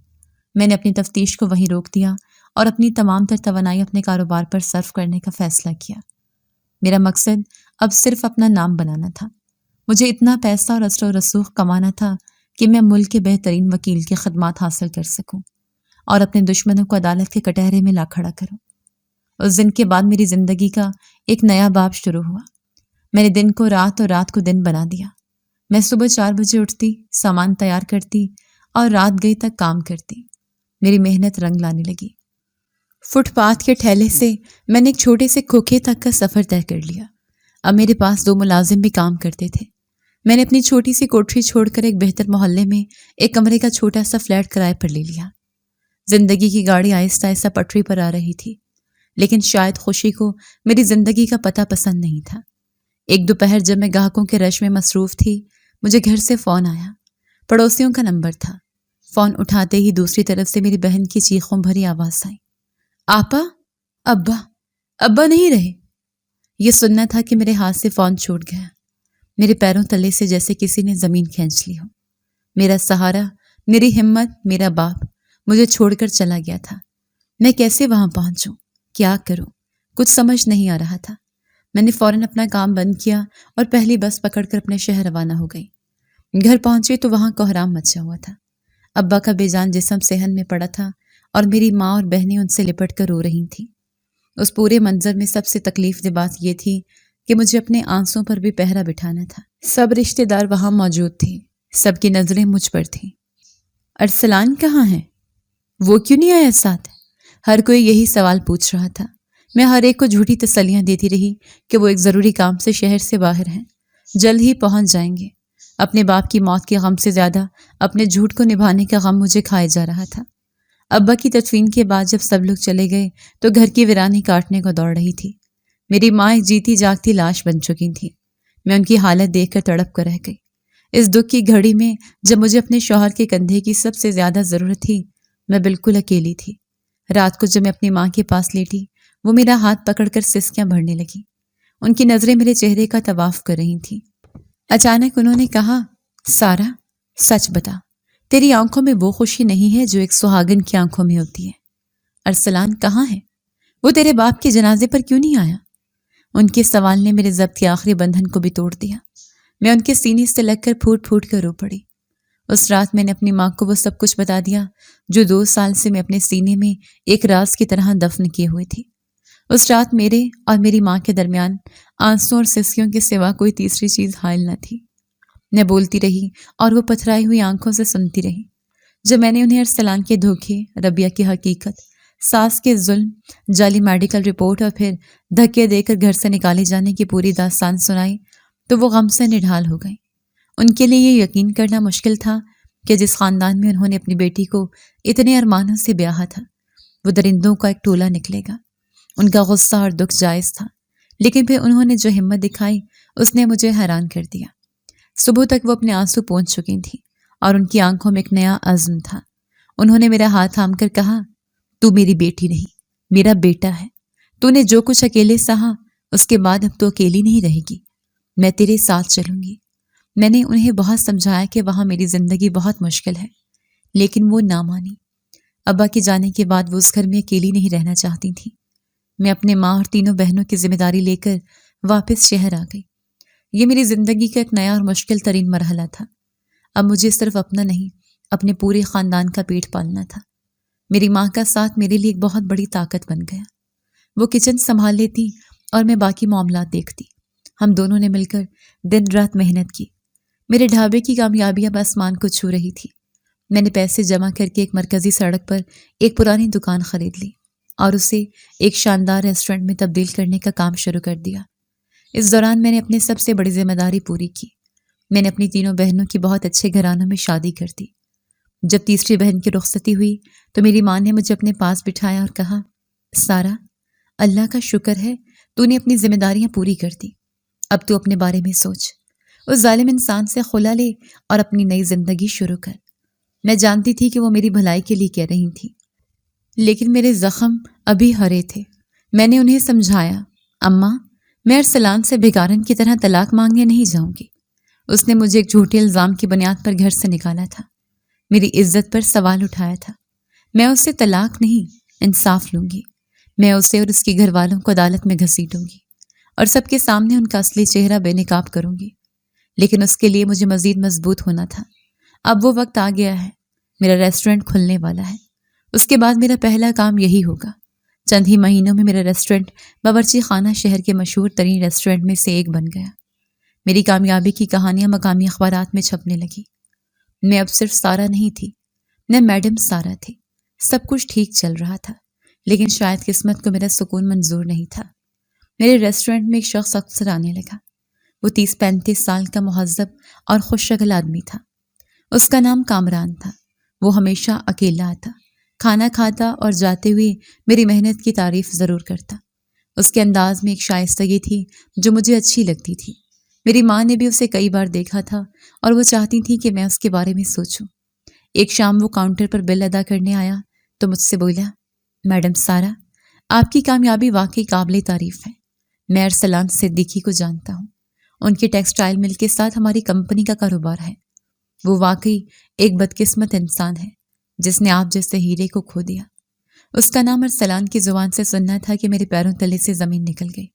میں نے اپنی تفتیش کو وہیں روک دیا اور اپنی تمام تر توانائی اپنے کاروبار پر صرف کرنے کا فیصلہ کیا۔ میرا مقصد اب صرف اپنا نام بنانا تھا۔ مجھے اتنا پیسہ اور اثر و رسوخ کمانا تھا کہ میں ملک کے بہترین وکیل کی خدمات حاصل کر سکوں اور اپنے دشمنوں کو عدالت کے کٹہرے میں لا کھڑا کروں۔ اس دن کے بعد میری زندگی کا ایک نیا باب شروع ہوا۔ میں نے دن کو رات اور رات کو دن بنا دیا۔ میں صبح 4 بجے اٹھتی، سامان تیار کرتی اور رات گئی تک کام کرتی۔ میری محنت رنگ لانے لگی۔ فٹ پاتھ کے ٹھیلے سے میں نے ایک چھوٹے سے کھوکھے تک کا سفر طے کر لیا۔ اب میرے پاس 2 ملازم بھی کام کرتے تھے۔ میں نے اپنی چھوٹی سی کوٹری چھوڑ کر ایک بہتر محلے میں ایک کمرے کا چھوٹا سا فلیٹ کرائے پر لے لیا۔ زندگی کی گاڑی آہستہ آہستہ پٹری پر آ رہی تھی، لیکن شاید خوشی کو میری زندگی کا پتہ پسند نہیں تھا۔ ایک دوپہر جب میں گاہکوں کے رش میں مصروف تھی، مجھے گھر سے فون آیا۔ پڑوسیوں کا نمبر تھا۔ فون اٹھاتے ہی دوسری طرف سے میری بہن کی چیخوں بھری آواز آئی، آپا، ابا نہیں رہے۔ یہ سننا تھا کہ میرے ہاتھ سے فون چھوٹ گیا۔ میرے پیروں تلے سے جیسے کسی نے زمین کھینچ لی ہو۔ میرا سہارا، میری ہمت، میرا باپ مجھے چھوڑ کر چلا گیا تھا۔ میں کیسے وہاں پہنچوں؟ کیا کروں؟ کچھ سمجھ نہیں آ رہا تھا۔ میں نے فوراً اپنا کام بند کیا اور پہلی بس پکڑ کر اپنے شہر روانہ ہو گئی۔ گھر پہنچی تو وہاں کوہرام مچا ہوا تھا۔ ابا کا بے جان جسم صحن میں پڑا تھا اور میری ماں اور بہنیں ان سے لپٹ کر رو رہی تھیں۔ اس پورے منظر میں سب سے تکلیف دہ بات یہ تھی کہ مجھے اپنے آنسوں پر بھی پہرا بٹھانا تھا۔ سب رشتہ دار وہاں موجود تھے، سب کی نظریں مجھ پر تھیں۔ ارسلان کہاں ہے؟ وہ کیوں نہیں آیا ساتھ؟ ہر کوئی یہی سوال پوچھ رہا تھا۔ میں ہر ایک کو جھوٹی تسلیاں دیتی رہی کہ وہ ایک ضروری کام سے شہر سے باہر ہیں، جلد ہی پہنچ جائیں گے۔ اپنے باپ کی موت کے غم سے زیادہ اپنے جھوٹ کو نبھانے کا غم مجھے کھائے جا رہا تھا۔ ابا کی تدفین کے بعد جب سب لوگ چلے گئے تو گھر کی ویرانی کاٹنے کو دوڑ رہی تھی۔ میری ماں ایک جیتی جاگتی لاش بن چکی تھی۔ میں ان کی حالت دیکھ کر تڑپ کر رہ گئی۔ اس دکھ کی گھڑی میں جب مجھے اپنے شوہر کے کندھے کی سب سے زیادہ ضرورت تھی، میں بالکل اکیلی تھی۔ رات کو جب میں اپنی ماں کے پاس لیٹی، وہ میرا ہاتھ پکڑ کر سسکیاں بھرنے لگی۔ ان کی نظریں میرے چہرے کا طواف کر رہی تھیں۔ اچانک انہوں نے کہا، سارا، سچ بتا، تیری آنکھوں میں وہ خوشی نہیں ہے جو ایک سہاگن کی آنکھوں میں ہوتی ہے؟ ارسلان کہاں ہے؟ وہ تیرے باپ کے جنازے پر کیوں نہیں آیا؟ ان کے سوال نے میرے ضبط کے آخری بندھن کو بھی توڑ دیا۔ میں ان کے سینے سے لگ کر پھوٹ پھوٹ کر رو پڑی۔ اس رات میں نے اپنی ماں کو وہ سب کچھ بتا دیا جو 2 سال سے میں اپنے سینے میں ایک راز کی طرح دفن کیے ہوئے تھی۔ اس رات میرے اور میری ماں کے درمیان آنسوں اور سسکیوں کے سوا کوئی تیسری چیز حائل نہ تھی۔ میں بولتی رہی اور وہ پتھرائی ہوئی آنکھوں سے سنتی رہی۔ جب میں نے انہیں ارسلان کے دھوکے، ربیہ کی حقیقت، ساس کے ظلم، جعلی میڈیکل رپورٹ اور پھر دھکے دے کر گھر سے نکالے جانے کی پوری داستان سنائی تو وہ غم سے نڈھال ہو گئی۔ ان کے لیے یہ یقین کرنا مشکل تھا کہ جس خاندان میں انہوں نے اپنی بیٹی کو اتنے ارمانوں سے بیاہا تھا، وہ درندوں کا ایک ٹولہ نکلے گا۔ ان کا غصہ اور دکھ جائز تھا، لیکن پھر انہوں نے جو ہمت دکھائی اس نے مجھے حیران کر دیا۔ صبح تک وہ اپنے آنسو پونچھ چکی تھی اور ان کی آنکھوں میں ایک نیا عزم تھا۔ انہوں نے میرا ہاتھ تھام کر کہا، تو میری بیٹی نہیں، میرا بیٹا ہے۔ تو نے جو کچھ اکیلے سہا، اس کے بعد اب تو اکیلی نہیں رہے گی، میں تیرے ساتھ چلوں گی۔ میں نے انہیں بہت سمجھایا کہ وہاں میری زندگی بہت مشکل ہے، لیکن وہ نہ مانی۔ ابا کے جانے کے بعد وہ اس گھر میں اکیلی نہیں رہنا چاہتی تھی۔ میں اپنے ماں اور تینوں بہنوں کی ذمہ داری لے کر واپس شہر آ گئی۔ یہ میری زندگی کا ایک نیا اور مشکل ترین مرحلہ تھا۔ اب مجھے صرف اپنا نہیں، اپنے پورے خاندان کا پیٹ پالنا تھا۔ میری ماں کا ساتھ میرے لیے ایک بہت بڑی طاقت بن گیا۔ وہ کچن سنبھال لیتی اور میں باقی معاملات دیکھتی۔ ہم دونوں نے مل کر دن رات محنت کی۔ میرے ڈھابے کی کامیابی اب آسمان کو چھو رہی تھی۔ میں نے پیسے جمع کر کے ایک مرکزی سڑک پر ایک پرانی دکان خرید لی اور اسے ایک شاندار ریسٹورنٹ میں تبدیل کرنے کا کام شروع کر دیا۔ اس دوران میں نے اپنی سب سے بڑی ذمہ داری پوری کی۔ میں نے اپنی تینوں بہنوں کی بہت اچھے گھرانوں میں شادی کر دی۔ جب تیسری بہن کی رخصتی ہوئی تو میری ماں نے مجھے اپنے پاس بٹھایا اور کہا، سارا، اللہ کا شکر ہے تو نے اپنی ذمہ داریاں پوری کر دی۔ اب تو اپنے بارے میں سوچ، اس ظالم انسان سے خلا لے اور اپنی نئی زندگی شروع کر۔ میں جانتی تھی کہ وہ میری بھلائی کے لیے کہہ رہی تھی، لیکن میرے زخم ابھی ہرے تھے۔ میں نے انہیں سمجھایا، اماں، میں ارسلان سے بھیگارن کی طرح طلاق مانگنے نہیں جاؤں گی۔ اس نے مجھے ایک جھوٹے الزام کی بنیاد پر گھر سے نکالا تھا، میری عزت پر سوال اٹھایا تھا۔ میں اس سے طلاق نہیں، انصاف لوں گی۔ میں اسے اور اس کے گھر والوں کو عدالت میں گھسیٹوں گی اور سب کے سامنے ان کا اصلی چہرہ بے نقاب کروں گی۔ لیکن اس کے لیے مجھے مزید مضبوط ہونا تھا۔ اب وہ وقت آ گیا ہے، میرا ریسٹورنٹ کھلنے والا ہے۔ اس کے بعد میرا پہلا کام یہی ہوگا۔ چند ہی مہینوں میں میرا ریسٹورنٹ باورچی خانہ شہر کے مشہور ترین ریسٹورنٹ میں سے ایک بن گیا۔ میری کامیابی کی کہانیاں مقامی اخبارات میں چھپنے لگی۔ میں اب صرف سارا نہیں تھی، میں میڈم سارا تھی۔ سب کچھ ٹھیک چل رہا تھا، لیکن شاید قسمت کو میرا سکون منظور نہیں تھا۔ میرے ریسٹورنٹ میں ایک شخص اکثر آنے لگا۔ وہ 30-35 سال کا مہذب اور خوش شکل آدمی تھا۔ اس کا نام کامران تھا۔ وہ ہمیشہ اکیلا آتا، کھانا کھاتا اور جاتے ہوئے میری محنت کی تعریف ضرور کرتا۔ اس کے انداز میں ایک شائستگی تھی جو مجھے اچھی لگتی تھی۔ میری ماں نے بھی اسے کئی بار دیکھا تھا اور وہ چاہتی تھی کہ میں اس کے بارے میں سوچوں۔ ایک شام وہ کاؤنٹر پر بل ادا کرنے آیا تو مجھ سے بولا، میڈم سارا، آپ کی کامیابی واقعی قابل تعریف ہے۔ میں ارسلان صدیقی کو جانتا ہوں۔ ان کے ٹیکسٹائل مل کے ساتھ ہماری کمپنی کا کاروبار ہے۔ وہ واقعی ایک بدقسمت انسان ہے جس نے آپ جیسے ہیرے کو کھو دیا۔ اس کا نام ارسلان کی زبان سے سننا تھا کہ میرے پیروں تلے سے زمین نکل گئی۔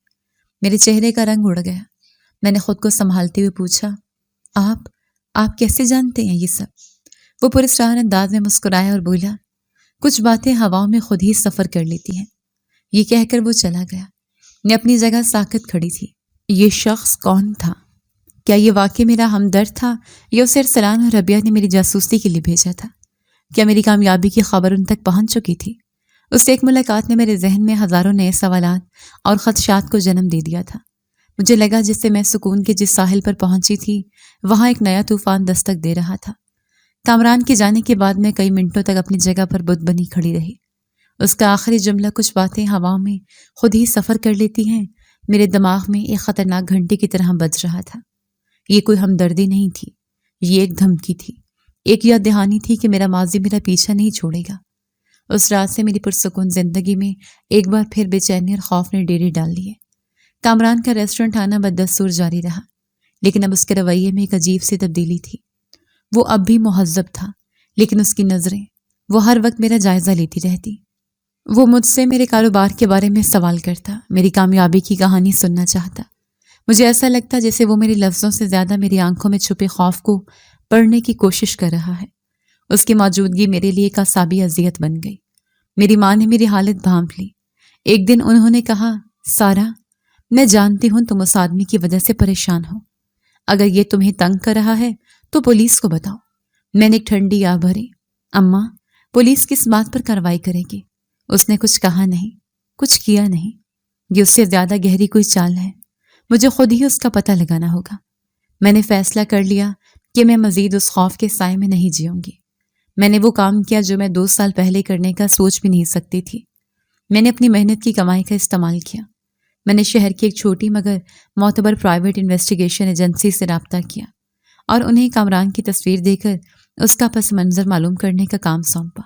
میرے چہرے کا رنگ اڑ گیا۔ میں نے خود کو سنبھالتے ہوئے پوچھا، آپ کیسے جانتے ہیں یہ سب؟ وہ پراسرار انداز میں مسکرایا اور بولا، کچھ باتیں ہواؤں میں خود ہی سفر کر لیتی ہیں۔ یہ کہہ کر وہ چلا گیا۔ میں اپنی جگہ ساکت کھڑی تھی۔ یہ شخص کون تھا؟ کیا یہ واقعی میرا ہمدرد تھا یا اسے ارسلان اور ربیہ نے میری جاسوسی کے لیے بھیجا تھا؟ کیا میری کامیابی کی خبر ان تک پہنچ چکی تھی؟ اس ایک ملاقات نے میرے ذہن میں ہزاروں نئے سوالات اور خدشات کو جنم دے دیا تھا۔ مجھے لگا جس سے میں سکون کے جس ساحل پر پہنچی تھی وہاں ایک نیا طوفان دستک دے رہا تھا۔ کامران کے جانے کے بعد میں کئی منٹوں تک اپنی جگہ پر بت بنی کھڑی رہی۔ اس کا آخری جملہ، کچھ باتیں ہواؤں میں خود ہی سفر کر لیتی ہیں، میرے دماغ میں ایک خطرناک گھنٹی کی طرح بج رہا تھا۔ یہ کوئی ہمدردی نہیں تھی، یہ ایک دھمکی تھی، ایک یاد دہانی تھی کہ میرا ماضی میرا پیچھا نہیں چھوڑے گا۔ اس رات سے میری پرسکون زندگی میں ایک بار پھر بے چینی اور خوف نے ڈیرے ڈال لیے۔ کامران کا ریسٹورنٹ آنا بدستور جاری رہا، لیکن اب اس کے رویے میں ایک عجیب سی تبدیلی تھی۔ وہ اب بھی مہذب تھا، لیکن اس کی نظریں، وہ ہر وقت میرا جائزہ لیتی رہتی۔ وہ مجھ سے میرے کاروبار کے بارے میں سوال کرتا، میری کامیابی کی کہانی سننا چاہتا۔ مجھے ایسا لگتا جیسے وہ میرے لفظوں سے زیادہ میری آنکھوں میں چھپے خوف کو پڑھنے کی کوشش کر رہا ہے۔ اس کی موجودگی میرے لیے ایک اعصابی اذیت بن گئی۔ میری ماں نے میری حالت بھانپ لی۔ ایک دن انہوں نے کہا، سارا، میں جانتی ہوں تم اس آدمی کی وجہ سے پریشان ہو۔ اگر یہ تمہیں تنگ کر رہا ہے تو پولیس کو بتاؤ۔ میں نے ایک ٹھنڈی آہ بھری۔ اماں، پولیس کس بات پر کارروائی کرے گی؟ اس نے کچھ کہا نہیں، کچھ کیا نہیں۔ یہ اس سے زیادہ گہری کوئی چال ہے، مجھے خود ہی اس کا پتہ لگانا ہوگا۔ میں نے فیصلہ کر لیا کہ میں مزید اس خوف کے سائے میں نہیں جیوں گی۔ میں نے وہ کام کیا جو میں 2 سال پہلے کرنے کا سوچ بھی نہیں سکتی تھی۔ میں نے اپنی محنت کی کمائی کا استعمال کیا۔ میں نے شہر کی ایک چھوٹی مگر معتبر پرائیویٹ انویسٹیگیشن ایجنسی سے رابطہ کیا اور انہیں کامران کی تصویر دے کر اس کا پس منظر معلوم کرنے کا کام سونپا۔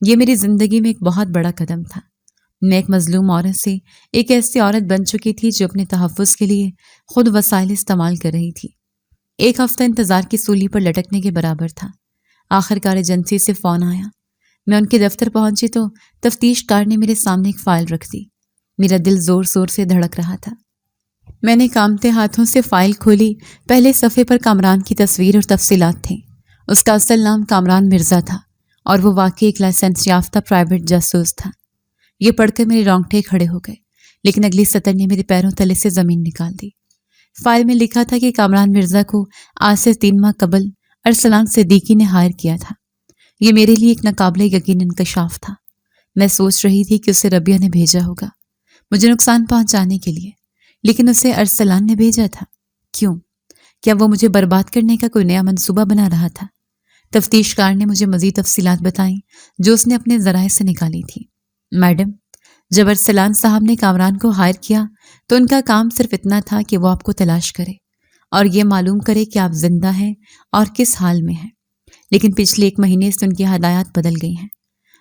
یہ میری زندگی میں ایک بہت بڑا قدم تھا۔ میں ایک مظلوم عورت سے ایک ایسی عورت بن چکی تھی جو اپنے تحفظ کے لیے خود وسائل استعمال کر رہی تھی۔ ایک ہفتہ انتظار کی سولی پر لٹکنے کے برابر تھا۔ آخرکار ایجنسی سے فون آیا۔ میں ان کے دفتر پہنچی تو تفتیش کار نے میرے سامنے ایک فائل رکھ دی۔ میرا دل زور زور سے دھڑک رہا تھا۔ میں نے کانپتے ہاتھوں سے فائل کھولی۔ پہلے صفحے پر کامران کی تصویر اور تفصیلات تھیں۔ اس کا اصل نام کامران مرزا تھا اور وہ واقعی ایک لائسنس یافتہ پرائیویٹ جاسوس تھا۔ یہ پڑھ کر میرے رونگٹے کھڑے ہو گئے، لیکن اگلی سطر نے میرے پیروں تلے سے زمین نکال دی۔ فائل میں لکھا تھا کہ کامران مرزا کو آج سے 3 ماہ قبل ارسلان صدیقی نے ہائر کیا تھا۔ یہ میرے لیے ایک ناقابل یقین انکشاف تھا۔ میں سوچ رہی تھی کہ اسے ربیہ نے بھیجا ہوگا مجھے نقصان پہنچانے کے لیے، لیکن اسے ارسلان نے بھیجا تھا۔ کیوں؟ کیا وہ مجھے برباد کرنے کا کوئی نیا منصوبہ بنا رہا تھا؟ تفتیش کار نے مجھے مزید تفصیلات بتائیں جو اس نے اپنے ذرائع سے نکالی تھی۔ میڈم، جب ارسلان صاحب نے کامران کو ہائر کیا تو ان کا کام صرف اتنا تھا کہ وہ آپ کو تلاش کرے اور یہ معلوم کرے کہ آپ زندہ ہیں اور کس حال میں ہیں، لیکن پچھلے 1 مہینے سے ان کی ہدایات بدل گئی ہیں۔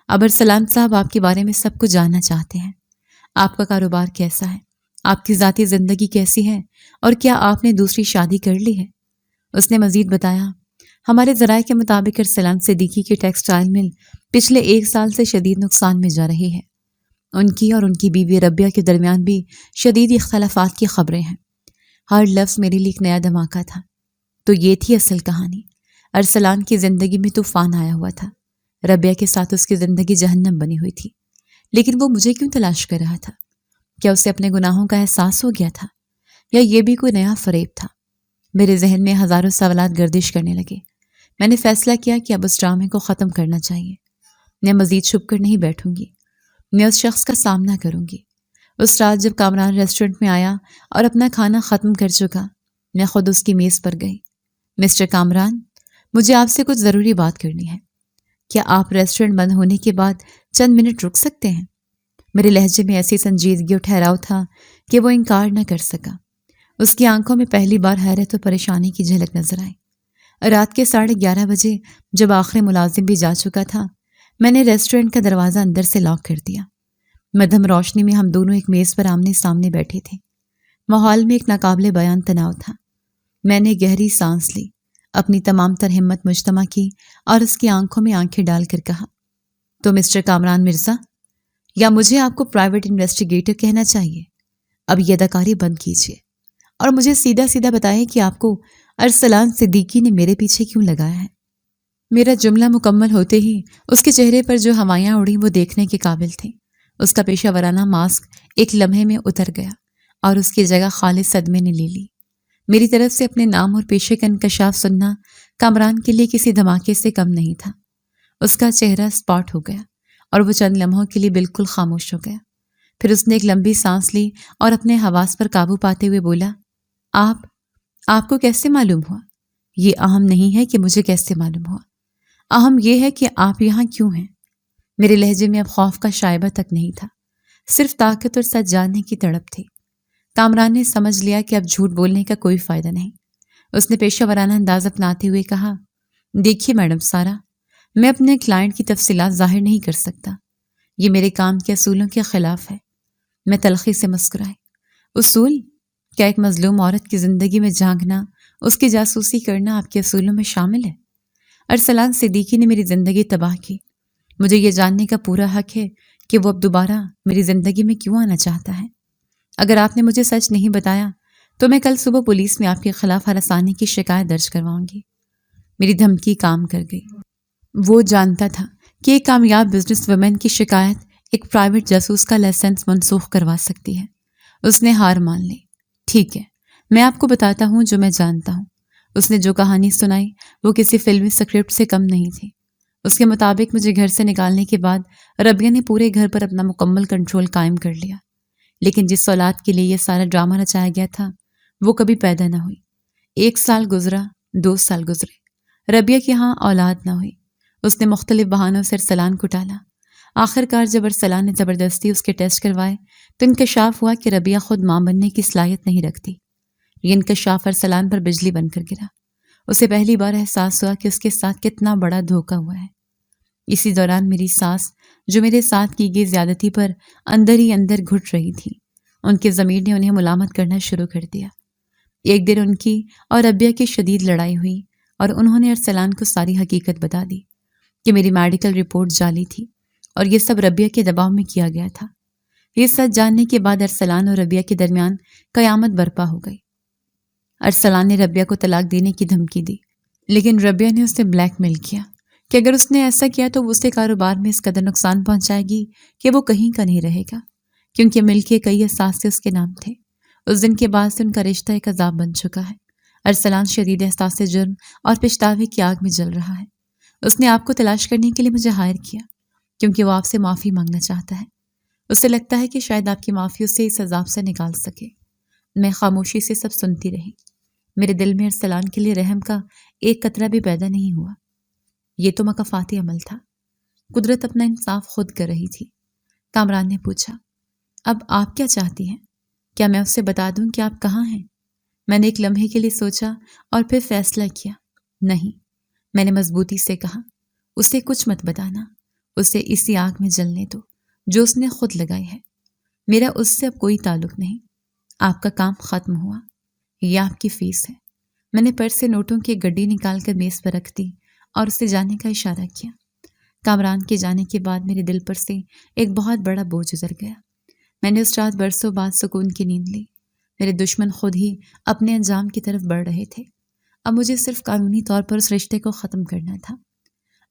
اب ارسلان صاحب آپ کے بارے میں سب کچھ جاننا چاہتے ہیں۔ آپ کا کاروبار کیسا ہے؟ آپ کی ذاتی زندگی کیسی ہے؟ اور کیا آپ نے دوسری شادی کر لی ہے؟ اس نے مزید بتایا، ہمارے ذرائع کے مطابق ارسلان صدیقی کی ٹیکسٹائل مل پچھلے 1 سال سے شدید نقصان میں جا رہی ہے۔ ان کی اور ان کی بیوی ربیہ کے درمیان بھی شدید اختلافات کی خبریں ہیں۔ ہر لفظ میرے لیے ایک نیا دھماکہ تھا۔ تو یہ تھی اصل کہانی۔ ارسلان کی زندگی میں طوفان آیا ہوا تھا۔ ربیہ کے ساتھ اس کی زندگی جہنم بنی ہوئی تھی، لیکن وہ مجھے کیوں تلاش کر رہا تھا؟ کیا اسے اپنے گناہوں کا احساس ہو گیا تھا، یا یہ بھی کوئی نیا فریب تھا؟ میرے ذہن میں ہزاروں سوالات گردش کرنے لگے۔ میں نے فیصلہ کیا کہ اب اس ڈرامے کو ختم کرنا چاہیے۔ میں مزید چھپ کر نہیں بیٹھوں گی، میں اس شخص کا سامنا کروں گی۔ اس رات جب کامران ریسٹورنٹ میں آیا اور اپنا کھانا ختم کر چکا، میں خود اس کی میز پر گئی۔ مسٹر کامران، مجھے آپ سے کچھ ضروری بات کرنی ہے۔ کیا آپ ریسٹورنٹ بند ہونے کے بعد چند منٹ رک سکتے ہیں؟ میرے لہجے میں ایسی سنجیدگی اور ٹھہراؤ تھا کہ وہ انکار نہ کر سکا۔ اس کی آنکھوں میں پہلی بار حیرت اور پریشانی کی جھلک نظر آئی۔ رات کے 11:30 بجے جب آخری ملازم بھی جا چکا تھا، میں نے ریسٹورنٹ کا دروازہ اندر سے لاک کر دیا۔ مدھم روشنی میں ہم دونوں ایک میز پر آمنے سامنے بیٹھے تھے۔ ماحول میں ایک ناقابل بیان تناؤ تھا۔ میں نے گہری سانس لی، اپنی تمام تر ہمت مجتمع کی اور اس کی آنکھوں میں آنکھیں ڈال کر کہا، تو مسٹر کامران مرزا، یا مجھے آپ کو پرائیویٹ انویسٹیگیٹر کہنا چاہیے، اب یہ اداکاری بند کیجیے اور مجھے سیدھا سیدھا بتائیں کہ آپ کو ارسلان صدیقی نے میرے پیچھے کیوں لگایا ہے۔ میرا جملہ مکمل ہوتے ہی اس کے چہرے پر جو ہوائیاں اڑیں وہ دیکھنے کے قابل تھیں۔ اس کا پیشہ ورانہ ماسک ایک لمحے میں اتر گیا اور اس کی جگہ خالص صدمے نے لے لی۔ میری طرف سے اپنے نام اور پیشے کا انکشاف سننا کامران کے لیے کسی دھماکے سے کم نہیں تھا۔ اس کا چہرہ اسپاٹ ہو گیا اور وہ چند لمحوں کے لیے بالکل خاموش ہو گیا۔ پھر اس نے ایک لمبی سانس لی اور اپنے حواس پر قابو پاتے ہوئے بولا، آپ کو کیسے معلوم ہوا؟ یہ اہم نہیں ہے کہ مجھے کیسے معلوم ہوا، اہم یہ ہے کہ آپ یہاں کیوں ہیں۔ میرے لہجے میں اب خوف کا شائبہ تک نہیں تھا، صرف طاقت اور سچ جاننے کی تڑپ تھی۔ کامران نے سمجھ لیا کہ اب جھوٹ بولنے کا کوئی فائدہ نہیں۔ اس نے پیشہ ورانہ انداز اپناتے ہوئے کہا، دیکھیے میڈم سارا، میں اپنے کلائنٹ کی تفصیلات ظاہر نہیں کر سکتا، یہ میرے کام کے اصولوں کے خلاف ہے۔ میں تلخی سے مسکرائی۔ اصول؟ کیا ایک مظلوم عورت کی زندگی میں جھانکنا، اس کی جاسوسی کرنا آپ کے اصولوں میں شامل ہے؟ ارسلان صدیقی نے میری زندگی تباہ کی۔ مجھے یہ جاننے کا پورا حق ہے کہ وہ اب دوبارہ میری زندگی میں کیوں آنا چاہتا ہے۔ اگر آپ نے مجھے سچ نہیں بتایا تو میں کل صبح پولیس میں آپ کے خلاف ہراسانی کی شکایت درج کرواؤں گی۔ میری دھمکی کام کر گئی۔ وہ جانتا تھا کہ ایک کامیاب بزنس ویمن کی شکایت ایک پرائیویٹ جاسوس کا لائسنس منسوخ کروا سکتی ہے۔ اس نے ہار مان لی۔ ٹھیک ہے، میں آپ کو بتاتا ہوں جو میں جانتا ہوں۔ اس نے جو کہانی سنائی وہ کسی فلمی سکرپٹ سے کم نہیں تھی۔ اس کے مطابق مجھے گھر سے نکالنے کے بعد ربیہ نے پورے گھر پر اپنا مکمل کنٹرول قائم کر لیا، لیکن جس اولاد کے لیے یہ سارا ڈرامہ رچایا گیا تھا وہ کبھی پیدا نہ ہوئی۔ 1 سال گزرا، 2 سال گزرے، ربیہ کے ہاں اولاد نہ ہوئی۔ اس نے مختلف بہانوں سے ارسلان کو ٹالا۔ آخر کار جب ارسلان نے زبردستی اس کے ٹیسٹ کروائے تو انکشاف ہوا کہ ربیہ خود ماں بننے کی صلاحیت نہیں رکھتی۔ یہ انکشاف ارسلان پر بجلی بن کر گرا۔ اسے پہلی بار احساس ہوا کہ اس کے ساتھ کتنا بڑا دھوکہ ہوا ہے۔ اسی دوران میری ساس جو میرے ساتھ کی گئی زیادتی پر اندر ہی اندر گھٹ رہی تھی، ان کے ضمیر نے انہیں ملامت کرنا شروع کر دیا۔ ایک دن ان کی اور ربیہ کی شدید لڑائی ہوئی اور انہوں نے ارسلان کو ساری حقیقت بتا دی کہ میری میڈیکل رپورٹ جعلی تھی اور یہ سب ربیہ کے دباؤ میں کیا گیا تھا۔ یہ سچ جاننے کے بعد ارسلان اور ربیہ کے درمیان قیامت برپا ہو گئی۔ ارسلان نے ربیہ کو طلاق دینے کی دھمکی دی، لیکن ربیہ نے اسے بلیک میل کیا کہ اگر اس نے ایسا کیا تو وہ اسے کاروبار میں اس قدر نقصان پہنچائے گی کہ وہ کہیں کا نہیں رہے گا، کیونکہ مل کے کئی اثاثے اس کے نام تھے۔ اس دن کے بعد سے ان کا رشتہ ایک عذاب بن چکا ہے۔ ارسلان شدید احساس جرم اور پچھتاوے کی آگ میں جل رہا ہے۔ اس نے آپ کو تلاش کرنے کے لیے مجھے ہائر کیا کیونکہ وہ آپ سے معافی مانگنا چاہتا ہے۔ اسے لگتا ہے کہ شاید آپ کی معافی اسے اس عذاب سے نکال سکے۔ میں خاموشی سے سب سنتی رہی۔ میرے دل میں ارسلان کے لیے رحم کا ایک قطرہ بھی پیدا نہیں ہوا۔ یہ تو مکافاتی عمل تھا۔ قدرت اپنا انصاف خود کر رہی تھی۔ کامران نے پوچھا، اب آپ کیا چاہتی ہیں؟ کیا میں اسے بتا دوں کہ آپ کہاں ہیں؟ میں نے ایک لمحے کے لیے سوچا اور پھر فیصلہ کیا، نہیں۔ میں نے مضبوطی سے کہا، اسے کچھ مت بتانا، اسے اسی آگ میں جلنے دو جو اس نے خود لگائی ہے۔ میرا اس سے اب کوئی تعلق نہیں۔ آپ کا کام ختم ہوا، یہ آپ کی فیس ہے۔ میں نے پرس سے نوٹوں کی ایک گڈی نکال کر میز پر رکھ دی اور اسے جانے کا اشارہ کیا۔ کامران کے جانے کے بعد میرے دل پر سے ایک بہت بڑا بوجھ اتر گیا۔ میں نے اس رات برسوں بعد سکون کی نیند لی۔ میرے دشمن خود ہی اپنے انجام کی طرف بڑھ رہے تھے۔ اب مجھے صرف قانونی طور پر اس رشتے کو ختم کرنا تھا۔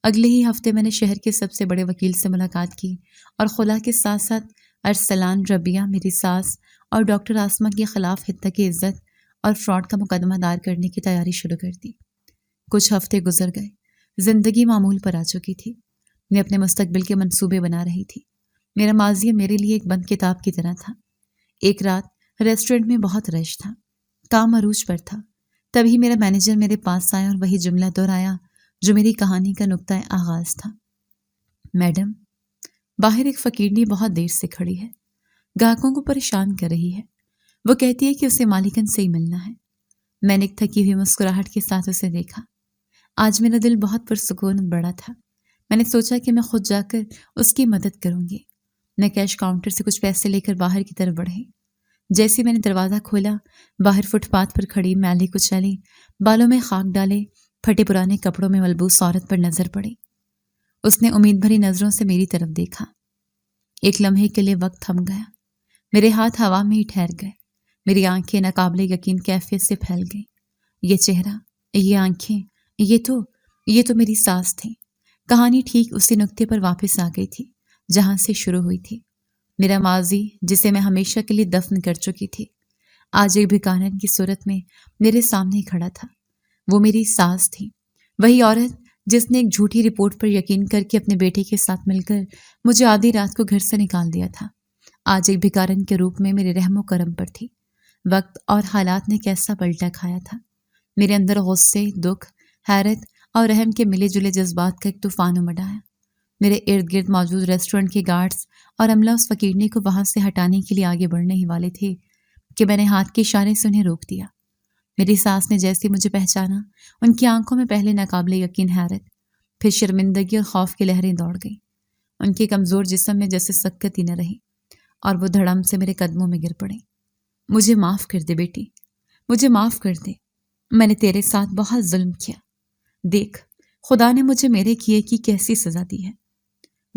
اگلے ہی ہفتے میں نے شہر کے سب سے بڑے وکیل سے ملاقات کی اور خلا کے ساتھ ساتھ ارسلان، ربیہ، میری ساس اور ڈاکٹر آسمہ کے خلاف حتیٰ کی عزت اور فراڈ کا مقدمہ دار کرنے کی تیاری شروع کر دی۔ کچھ ہفتے گزر گئے۔ زندگی معمول پر آ چکی تھی۔ میں اپنے مستقبل کے منصوبے بنا رہی تھی۔ میرا ماضی میرے لیے ایک بند کتاب کی طرح تھا۔ ایک رات ریسٹورنٹ میں بہت رش تھا، کام عروج پر تھا۔ تبھی میرا مینیجر میرے پاس آیا اور وہی جملہ دہرایا جو میری کہانی کا نقطہ آغاز تھا، میڈم، باہر ایک فقیرنی بہت دیر سے کھڑی ہے، گاہکوں کو پریشان کر رہی ہے۔ وہ کہتی ہے کہ اسے مالکن سے ہی ملنا ہے۔ میں نے ایک تھکی ہوئی مسکراہٹ کے ساتھ اسے دیکھا۔ آج میرا دل بہت پرسکون بڑا تھا۔ میں نے سوچا کہ میں خود جا کر اس کی مدد کروں گی۔ میں کیش کاؤنٹر سے کچھ پیسے لے کر باہر کی طرف بڑھی۔ جیسے میں نے دروازہ کھولا، باہر فٹ پاتھ پر کھڑی میلی کچیلی، بالوں میں خاک ڈالے، پھٹے پرانے کپڑوں میں ملبوس عورت پر نظر پڑی۔ اس نے امید بھری نظروں سے میری طرف دیکھا۔ ایک لمحے کے لیے وقت تھم گیا۔ میرے ہاتھ ہوا میں ہی ٹھہر گئے۔ میری آنکھیں ناقابل یقین کیفیت سے پھیل گئیں۔ یہ چہرہ، یہ آنکھیں، یہ تو میری ساس تھی۔ کہانی ٹھیک اسی نقطے پر واپس آ گئی تھی جہاں سے شروع ہوئی تھی۔ میرا ماضی جسے میں ہمیشہ کے لیے دفن کر چکی تھی، آج ایک بھکارن کی صورت میں میرے سامنے کھڑا تھا۔ وہ میری ساس تھی، وہی عورت جس نے ایک جھوٹی رپورٹ پر یقین کر کے اپنے بیٹے کے ساتھ مل کر مجھے آدھی رات کو گھر سے نکال دیا تھا۔ آج ایک بھکارن کے روپ میں میرے رحم و کرم پر تھی۔ وقت اور حالات نے کیسا پلٹا کھایا تھا۔ میرے اندر غصے، دکھ، حیرت اور رحم کے ملے جلے جذبات کا ایک طوفان امڈ آیا۔ میرے ارد گرد موجود ریسٹورنٹ کے گارڈز اور عملہ اس فقیرنی کو وہاں سے ہٹانے کے لیے آگے بڑھنے ہی والے تھے کہ میں نے ہاتھ کے اشارے سے انہیں روک دیا۔ میری ساس نے جیسے مجھے پہچانا، ان کی آنکھوں میں پہلے ناقابل یقین حیرت، پھر شرمندگی اور خوف کی لہریں دوڑ گئیں۔ ان کے کمزور جسم میں جیسے سکت ہی نہ رہی اور وہ دھڑم سے میرے قدموں میں گر پڑے۔ مجھے معاف کر دے بیٹی، مجھے معاف کر دے۔ میں نے تیرے ساتھ بہت ظلم کیا۔ دیکھ، خدا نے مجھے میرے کیے کی کیسی سزا دی ہے۔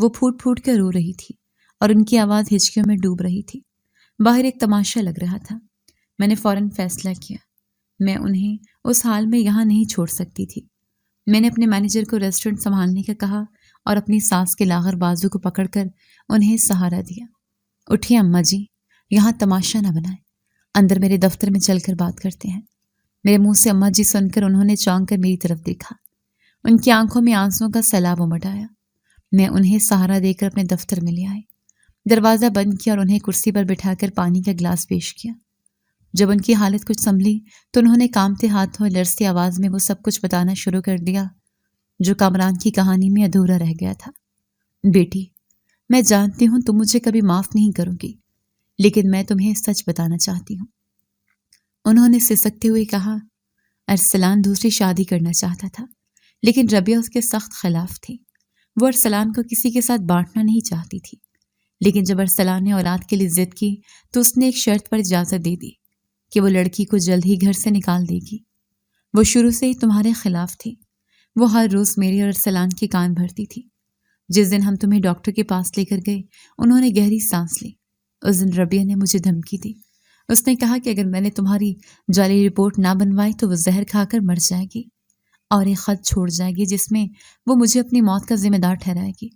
وہ پھوٹ پھوٹ کر رو رہی تھی اور ان کی آواز ہچکیوں میں ڈوب رہی تھی۔ باہر ایک تماشا لگ رہا تھا۔ میں نے فوراً فیصلہ کیا، میں انہیں اس حال میں یہاں نہیں چھوڑ سکتی تھی۔ میں نے اپنے مینیجر کو ریسٹورنٹ سنبھالنے کا کہا اور اپنی ساس کے لاغر بازو کو پکڑ کر انہیں سہارا دیا۔ اٹھیے اماں جی، یہاں تماشا نہ بنائیں، اندر میرے دفتر میں چل کر بات کرتے ہیں۔ میرے منہ سے اماں جی سن کر انہوں نے چونک کر میری طرف دیکھا۔ ان کی آنکھوں میں آنسوؤں کا سیلاب امڈ آیا۔ میں انہیں سہارا دے کر اپنے دفتر میں لے آئی، دروازہ بند کیا اور انہیں کرسی پر بٹھا کر پانی کا گلاس پیش کیا۔ جب ان کی حالت کچھ سنبھلی تو انہوں نے کانپتے ہاتھوں لرزتی آواز میں وہ سب کچھ بتانا شروع کر دیا جو کامران کی کہانی میں ادھورا رہ گیا تھا۔ بیٹی، میں جانتی ہوں تم مجھے کبھی معاف نہیں کرو گی، لیکن میں تمہیں سچ بتانا چاہتی ہوں۔ انہوں نے سسکتے ہوئے کہا، ارسلان دوسری شادی کرنا چاہتا تھا، لیکن ربیہ اس کے سخت خلاف تھی۔ وہ ارسلان کو کسی کے ساتھ بانٹنا نہیں چاہتی تھی، لیکن جب ارسلان نے اولاد کے لیے ضد کی تو اس نے ایک شرط پر اجازت دے دی کہ وہ لڑکی کو جلد ہی گھر سے نکال دے گی۔ وہ شروع سے ہی تمہارے خلاف تھی۔ وہ ہر روز میری اور ارسلان کے کان بھرتی تھی۔ جس دن ہم تمہیں ڈاکٹر کے پاس لے کر گئے، انہوں نے گہری سانس لی۔ اس دن ربیہ نے مجھے دھمکی دی۔ اس نے کہا کہ اگر میں نے تمہاری جعلی رپورٹ نہ بنوائی تو وہ زہر کھا کر مر جائے گی اور ایک خط چھوڑ جائے گی جس میں وہ مجھے اپنی موت کا ذمہ دار ٹھہرائے گی۔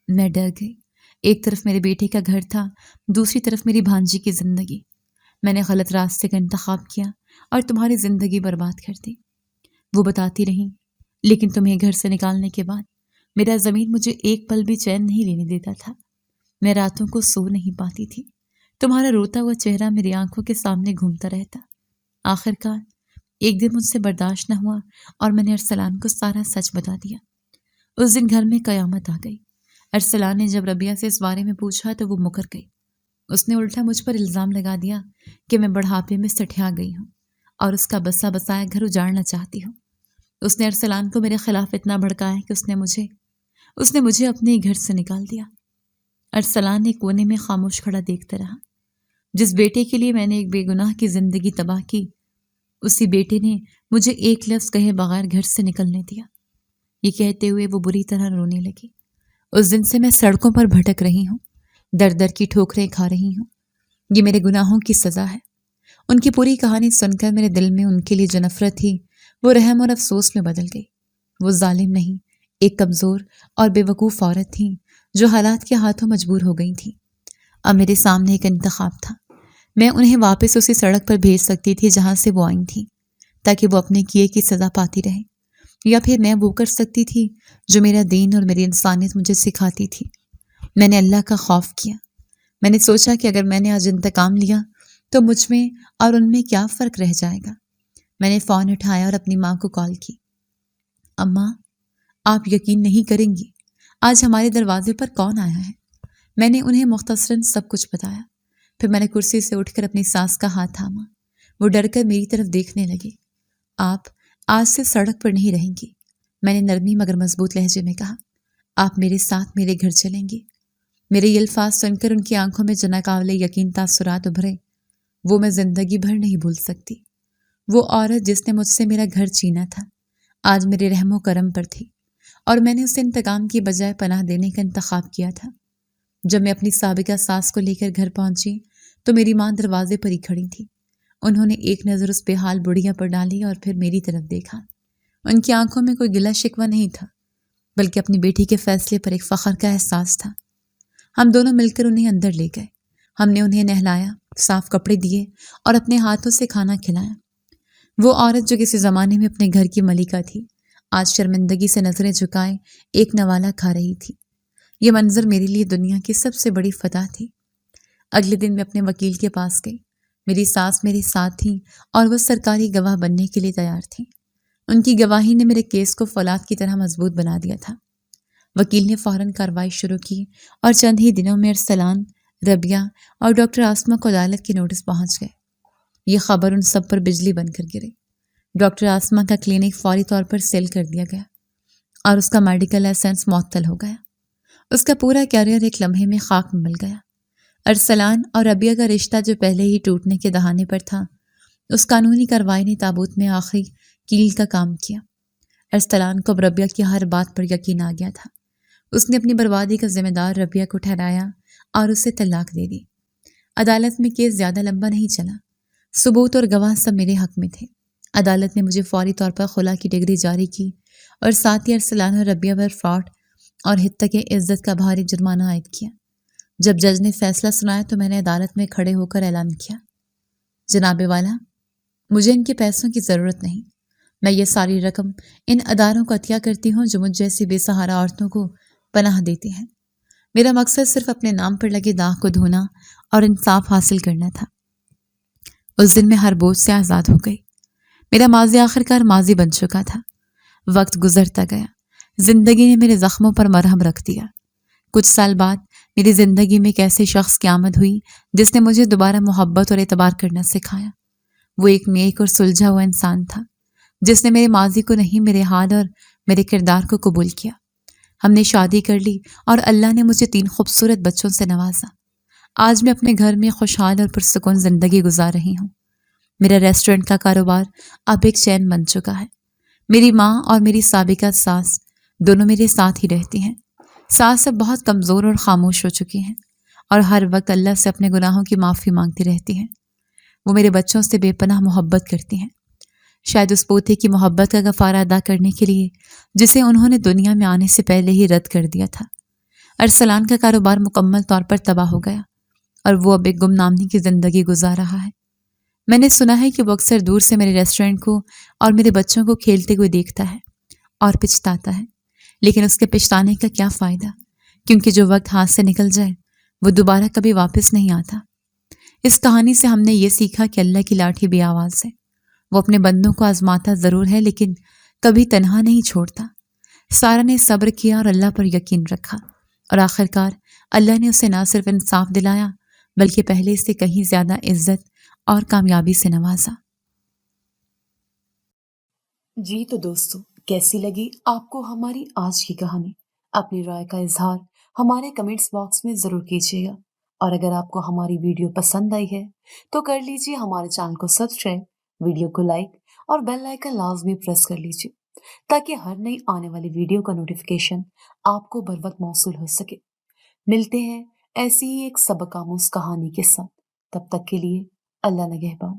میں ڈر گئی۔ ایک طرف میرے بیٹے کا گھر تھا، دوسری طرف میری بھانجی کی زندگی۔ میں نے غلط راستے کا انتخاب کیا اور تمہاری زندگی برباد کر دی۔ وہ بتاتی رہیں، لیکن تمہیں گھر سے نکالنے کے بعد میرا زمین مجھے ایک پل بھی چین نہیں لینے دیتا تھا۔ میں راتوں کو سو نہیں پاتی تھی۔ تمہارا روتا ہوا چہرہ میری آنکھوں کے سامنے گھومتا رہتا۔ آخر کار ایک دن مجھ سے برداشت نہ ہوا اور میں نے ارسلان کو سارا سچ بتا دیا۔ اس دن گھر میں قیامت آ گئی۔ ارسلان نے جب ربیہ سے اس بارے میں پوچھا تو وہ مکر گئی۔ اس نے الٹا مجھ پر الزام لگا دیا کہ میں بڑھاپے میں سٹھیا گئی ہوں اور اس کا بسا بسایا گھر اجاڑنا چاہتی ہوں۔ اس نے ارسلان کو میرے خلاف اتنا بھڑکایا کہ اس نے مجھے اپنے گھر سے نکال دیا۔ ارسلان نے کونے میں خاموش کھڑا دیکھتا رہا۔ جس بیٹے کے لیے میں نے ایک بے گناہ کی زندگی تباہ کی، اسی بیٹے نے مجھے ایک لفظ کہے بغیر گھر سے نکلنے دیا۔ یہ کہتے ہوئے وہ بری طرح رونے لگی۔ اس دن سے میں سڑکوں پر بھٹک رہی ہوں، در در کی ٹھوکریں کھا رہی ہوں۔ یہ میرے گناہوں کی سزا ہے۔ ان کی پوری کہانی سن کر میرے دل میں ان کے لیے جو نفرت تھی وہ رحم اور افسوس میں بدل گئی۔ وہ ظالم نہیں، ایک کمزور اور بے وقوف عورت تھیں جو حالات کے ہاتھوں مجبور ہو گئی تھیں۔ اب میرے سامنے ایک انتخاب تھا۔ میں انہیں واپس اسی سڑک پر بھیج سکتی تھی جہاں سے وہ آئی تھیں، تاکہ وہ اپنے کیے کی سزا پاتی رہیں، یا پھر میں وہ کر سکتی تھی جو میرا دین اور میری انسانیت مجھے سکھاتی تھی۔ میں نے اللہ کا خوف کیا۔ میں نے سوچا کہ اگر میں نے آج انتقام لیا تو مجھ میں اور ان میں کیا فرق رہ جائے گا۔ میں نے فون اٹھایا اور اپنی ماں کو کال کی۔ اماں، آپ یقین نہیں کریں گی آج ہمارے دروازے پر کون آیا ہے۔ میں نے انہیں مختصراً سب کچھ بتایا۔ پھر میں نے کرسی سے اٹھ کر اپنی ساس کا ہاتھ تھاما۔ وہ ڈر کر میری طرف دیکھنے لگے۔ آپ آج سے سڑک پر نہیں رہیں گی، میں نے نرمی مگر مضبوط لہجے میں کہا۔ آپ میرے ساتھ میرے گھر چلیں گی۔ میرے یہ الفاظ سن کر ان کی آنکھوں میں ناقابل یقین تاثرات ابھرے۔ وہ میں زندگی بھر نہیں بھول سکتی۔ وہ عورت جس نے مجھ سے میرا گھر چھینا تھا آج میرے رحم و کرم پر تھی، اور میں نے اسے انتقام کی بجائے پناہ دینے کا انتخاب کیا تھا۔ جب میں اپنی سابقہ ساس کو لے کر گھر پہنچی تو میری ماں دروازے پر ہی کھڑی تھی۔ انہوں نے ایک نظر اس بے حال بڑھیا پر ڈالی اور پھر میری طرف دیکھا۔ ان کی آنکھوں میں کوئی گلہ شکوہ نہیں تھا، بلکہ اپنی بیٹی کے فیصلے پر ایک فخر کا احساس تھا۔ ہم دونوں مل کر انہیں اندر لے گئے۔ ہم نے انہیں نہلایا، صاف کپڑے دیے اور اپنے ہاتھوں سے کھانا کھلایا۔ وہ عورت جو کسی زمانے میں اپنے گھر کی ملکہ تھی، آج شرمندگی سے نظریں جھکائے ایک نوالہ کھا رہی تھی۔ یہ منظر میرے لیے دنیا کی سب سے بڑی فتح تھی۔ اگلے دن میں اپنے وکیل کے پاس گئی۔ میری ساس میرے ساتھ تھیں اور وہ سرکاری گواہ بننے کے لیے تیار تھیں۔ ان کی گواہی نے میرے کیس کو فولاد کی طرح مضبوط بنا دیا تھا۔ وکیل نے فوراً کارروائی شروع کی اور چند ہی دنوں میں ارسلان، ربیہ اور ڈاکٹر آسمہ کو عدالت کے نوٹس پہنچ گئے۔ یہ خبر ان سب پر بجلی بن کر گری۔ ڈاکٹر آسمہ کا کلینک فوری طور پر سیل کر دیا گیا اور اس کا میڈیکل لائسنس معطل ہو گیا۔ اس کا پورا کیریئر ایک لمحے میں خاک میں مل گیا۔ ارسلان اور ربیہ کا رشتہ جو پہلے ہی ٹوٹنے کے دہانے پر تھا، اس قانونی کارروائی نے تابوت میں آخری کیل کا کام کیا۔ ارسلان کو اب ربیہ کی ہر بات پر یقین آ گیا تھا۔ اس نے اپنی بربادی کا ذمہ دار ربیہ کو ٹھہرایا اور اسے طلاق دے دی۔ عدالت میں کیس زیادہ لمبا نہیں چلا۔ ثبوت اور گواہ سب میرے حق میں تھے۔ عدالت نے مجھے فوری طور پر خلا کی ڈگری جاری کی اور ساتھ ہی ارسلان اور ربیہ پر فراڈ اور حتیٰ کہ عزت کا بھاری جرمانہ عائد کیا۔ جب جج نے فیصلہ سنایا تو میں نے عدالت میں کھڑے ہو کر اعلان کیا، جناب والا، مجھے ان کے پیسوں کی ضرورت نہیں۔ میں یہ ساری رقم ان اداروں کو عطیہ کرتی ہوں جو مجھ جیسی بے سہارا عورتوں کو پناہ دیتے ہیں۔ میرا مقصد صرف اپنے نام پر لگے داغ کو دھونا اور انصاف حاصل کرنا تھا۔ اس دن میں ہر بوجھ سے آزاد ہو گئی۔ میرا ماضی آخر کار ماضی بن چکا تھا۔ وقت گزرتا گیا، زندگی نے میرے زخموں پر مرہم رکھ دیا۔ کچھ سال بعد میری زندگی میں ایک ایسے شخص کی آمد ہوئی جس نے مجھے دوبارہ محبت اور اعتبار کرنا سکھایا۔ وہ ایک نیک اور سلجھا ہوا انسان تھا جس نے میرے ماضی کو نہیں، میرے حال اور میرے کردار کو قبول کیا۔ ہم نے شادی کر لی اور اللہ نے مجھے 3 خوبصورت بچوں سے نوازا۔ آج میں اپنے گھر میں خوشحال اور پرسکون زندگی گزار رہی ہوں۔ میرا ریسٹورنٹ کا کاروبار اب ایک چین بن چکا ہے۔ میری ماں اور میری سابقہ ساس دونوں میرے ساتھ ہی رہتی ہیں۔ ساس اب بہت کمزور اور خاموش ہو چکی ہیں اور ہر وقت اللہ سے اپنے گناہوں کی معافی مانگتی رہتی ہیں۔ وہ میرے بچوں سے بے پناہ محبت کرتی ہیں، شاید اس پوتے کی محبت کا کفارہ ادا کرنے کے لیے جسے انہوں نے دنیا میں آنے سے پہلے ہی رد کر دیا تھا۔ ارسلان کا کاروبار مکمل طور پر تباہ ہو گیا اور وہ اب ایک گمنامی کی زندگی گزار رہا ہے۔ میں نے سنا ہے کہ وہ اکثر دور سے میرے ریسٹورنٹ کو اور میرے بچوں کو کھیلتے ہوئے دیکھتا ہے اور پچھتاتا ہے، لیکن اس کے پچھتانے کا کیا فائدہ، کیونکہ جو وقت ہاتھ سے نکل جائے وہ دوبارہ کبھی واپس نہیں آتا۔ اس کہانی سے ہم نے یہ سیکھا کہ اللہ کی لاٹھی بے آواز ہے۔ وہ اپنے بندوں کو آزماتا ضرور ہے لیکن کبھی تنہا نہیں چھوڑتا۔ سارہ نے صبر کیا اور اللہ پر یقین رکھا اور آخرکار اللہ نے اسے نہ صرف انصاف دلایا بلکہ پہلے سے کہیں زیادہ عزت اور کامیابی سے نوازا۔ جی تو دوستو، کیسی لگی آپ کو ہماری آج کی کہانی؟ اپنی رائے کا اظہار ہمارے کمنٹس باکس میں ضرور کیجیے گا، اور اگر آپ کو ہماری ویڈیو پسند آئی ہے تو کر لیجیے ہمارے چینل کو سبسکرائب، ویڈیو کو لائک اور بیل آئیکن لازمی پریس کر لیجیے تاکہ ہر نئی آنے والی ویڈیو کا نوٹیفیکیشن آپ کو بر وقت موصول ہو سکے۔ ملتے ہیں ایسی ہی ایک سبق آموز کہانی کے ساتھ، تب تک کے لیے اللہ نگہبان۔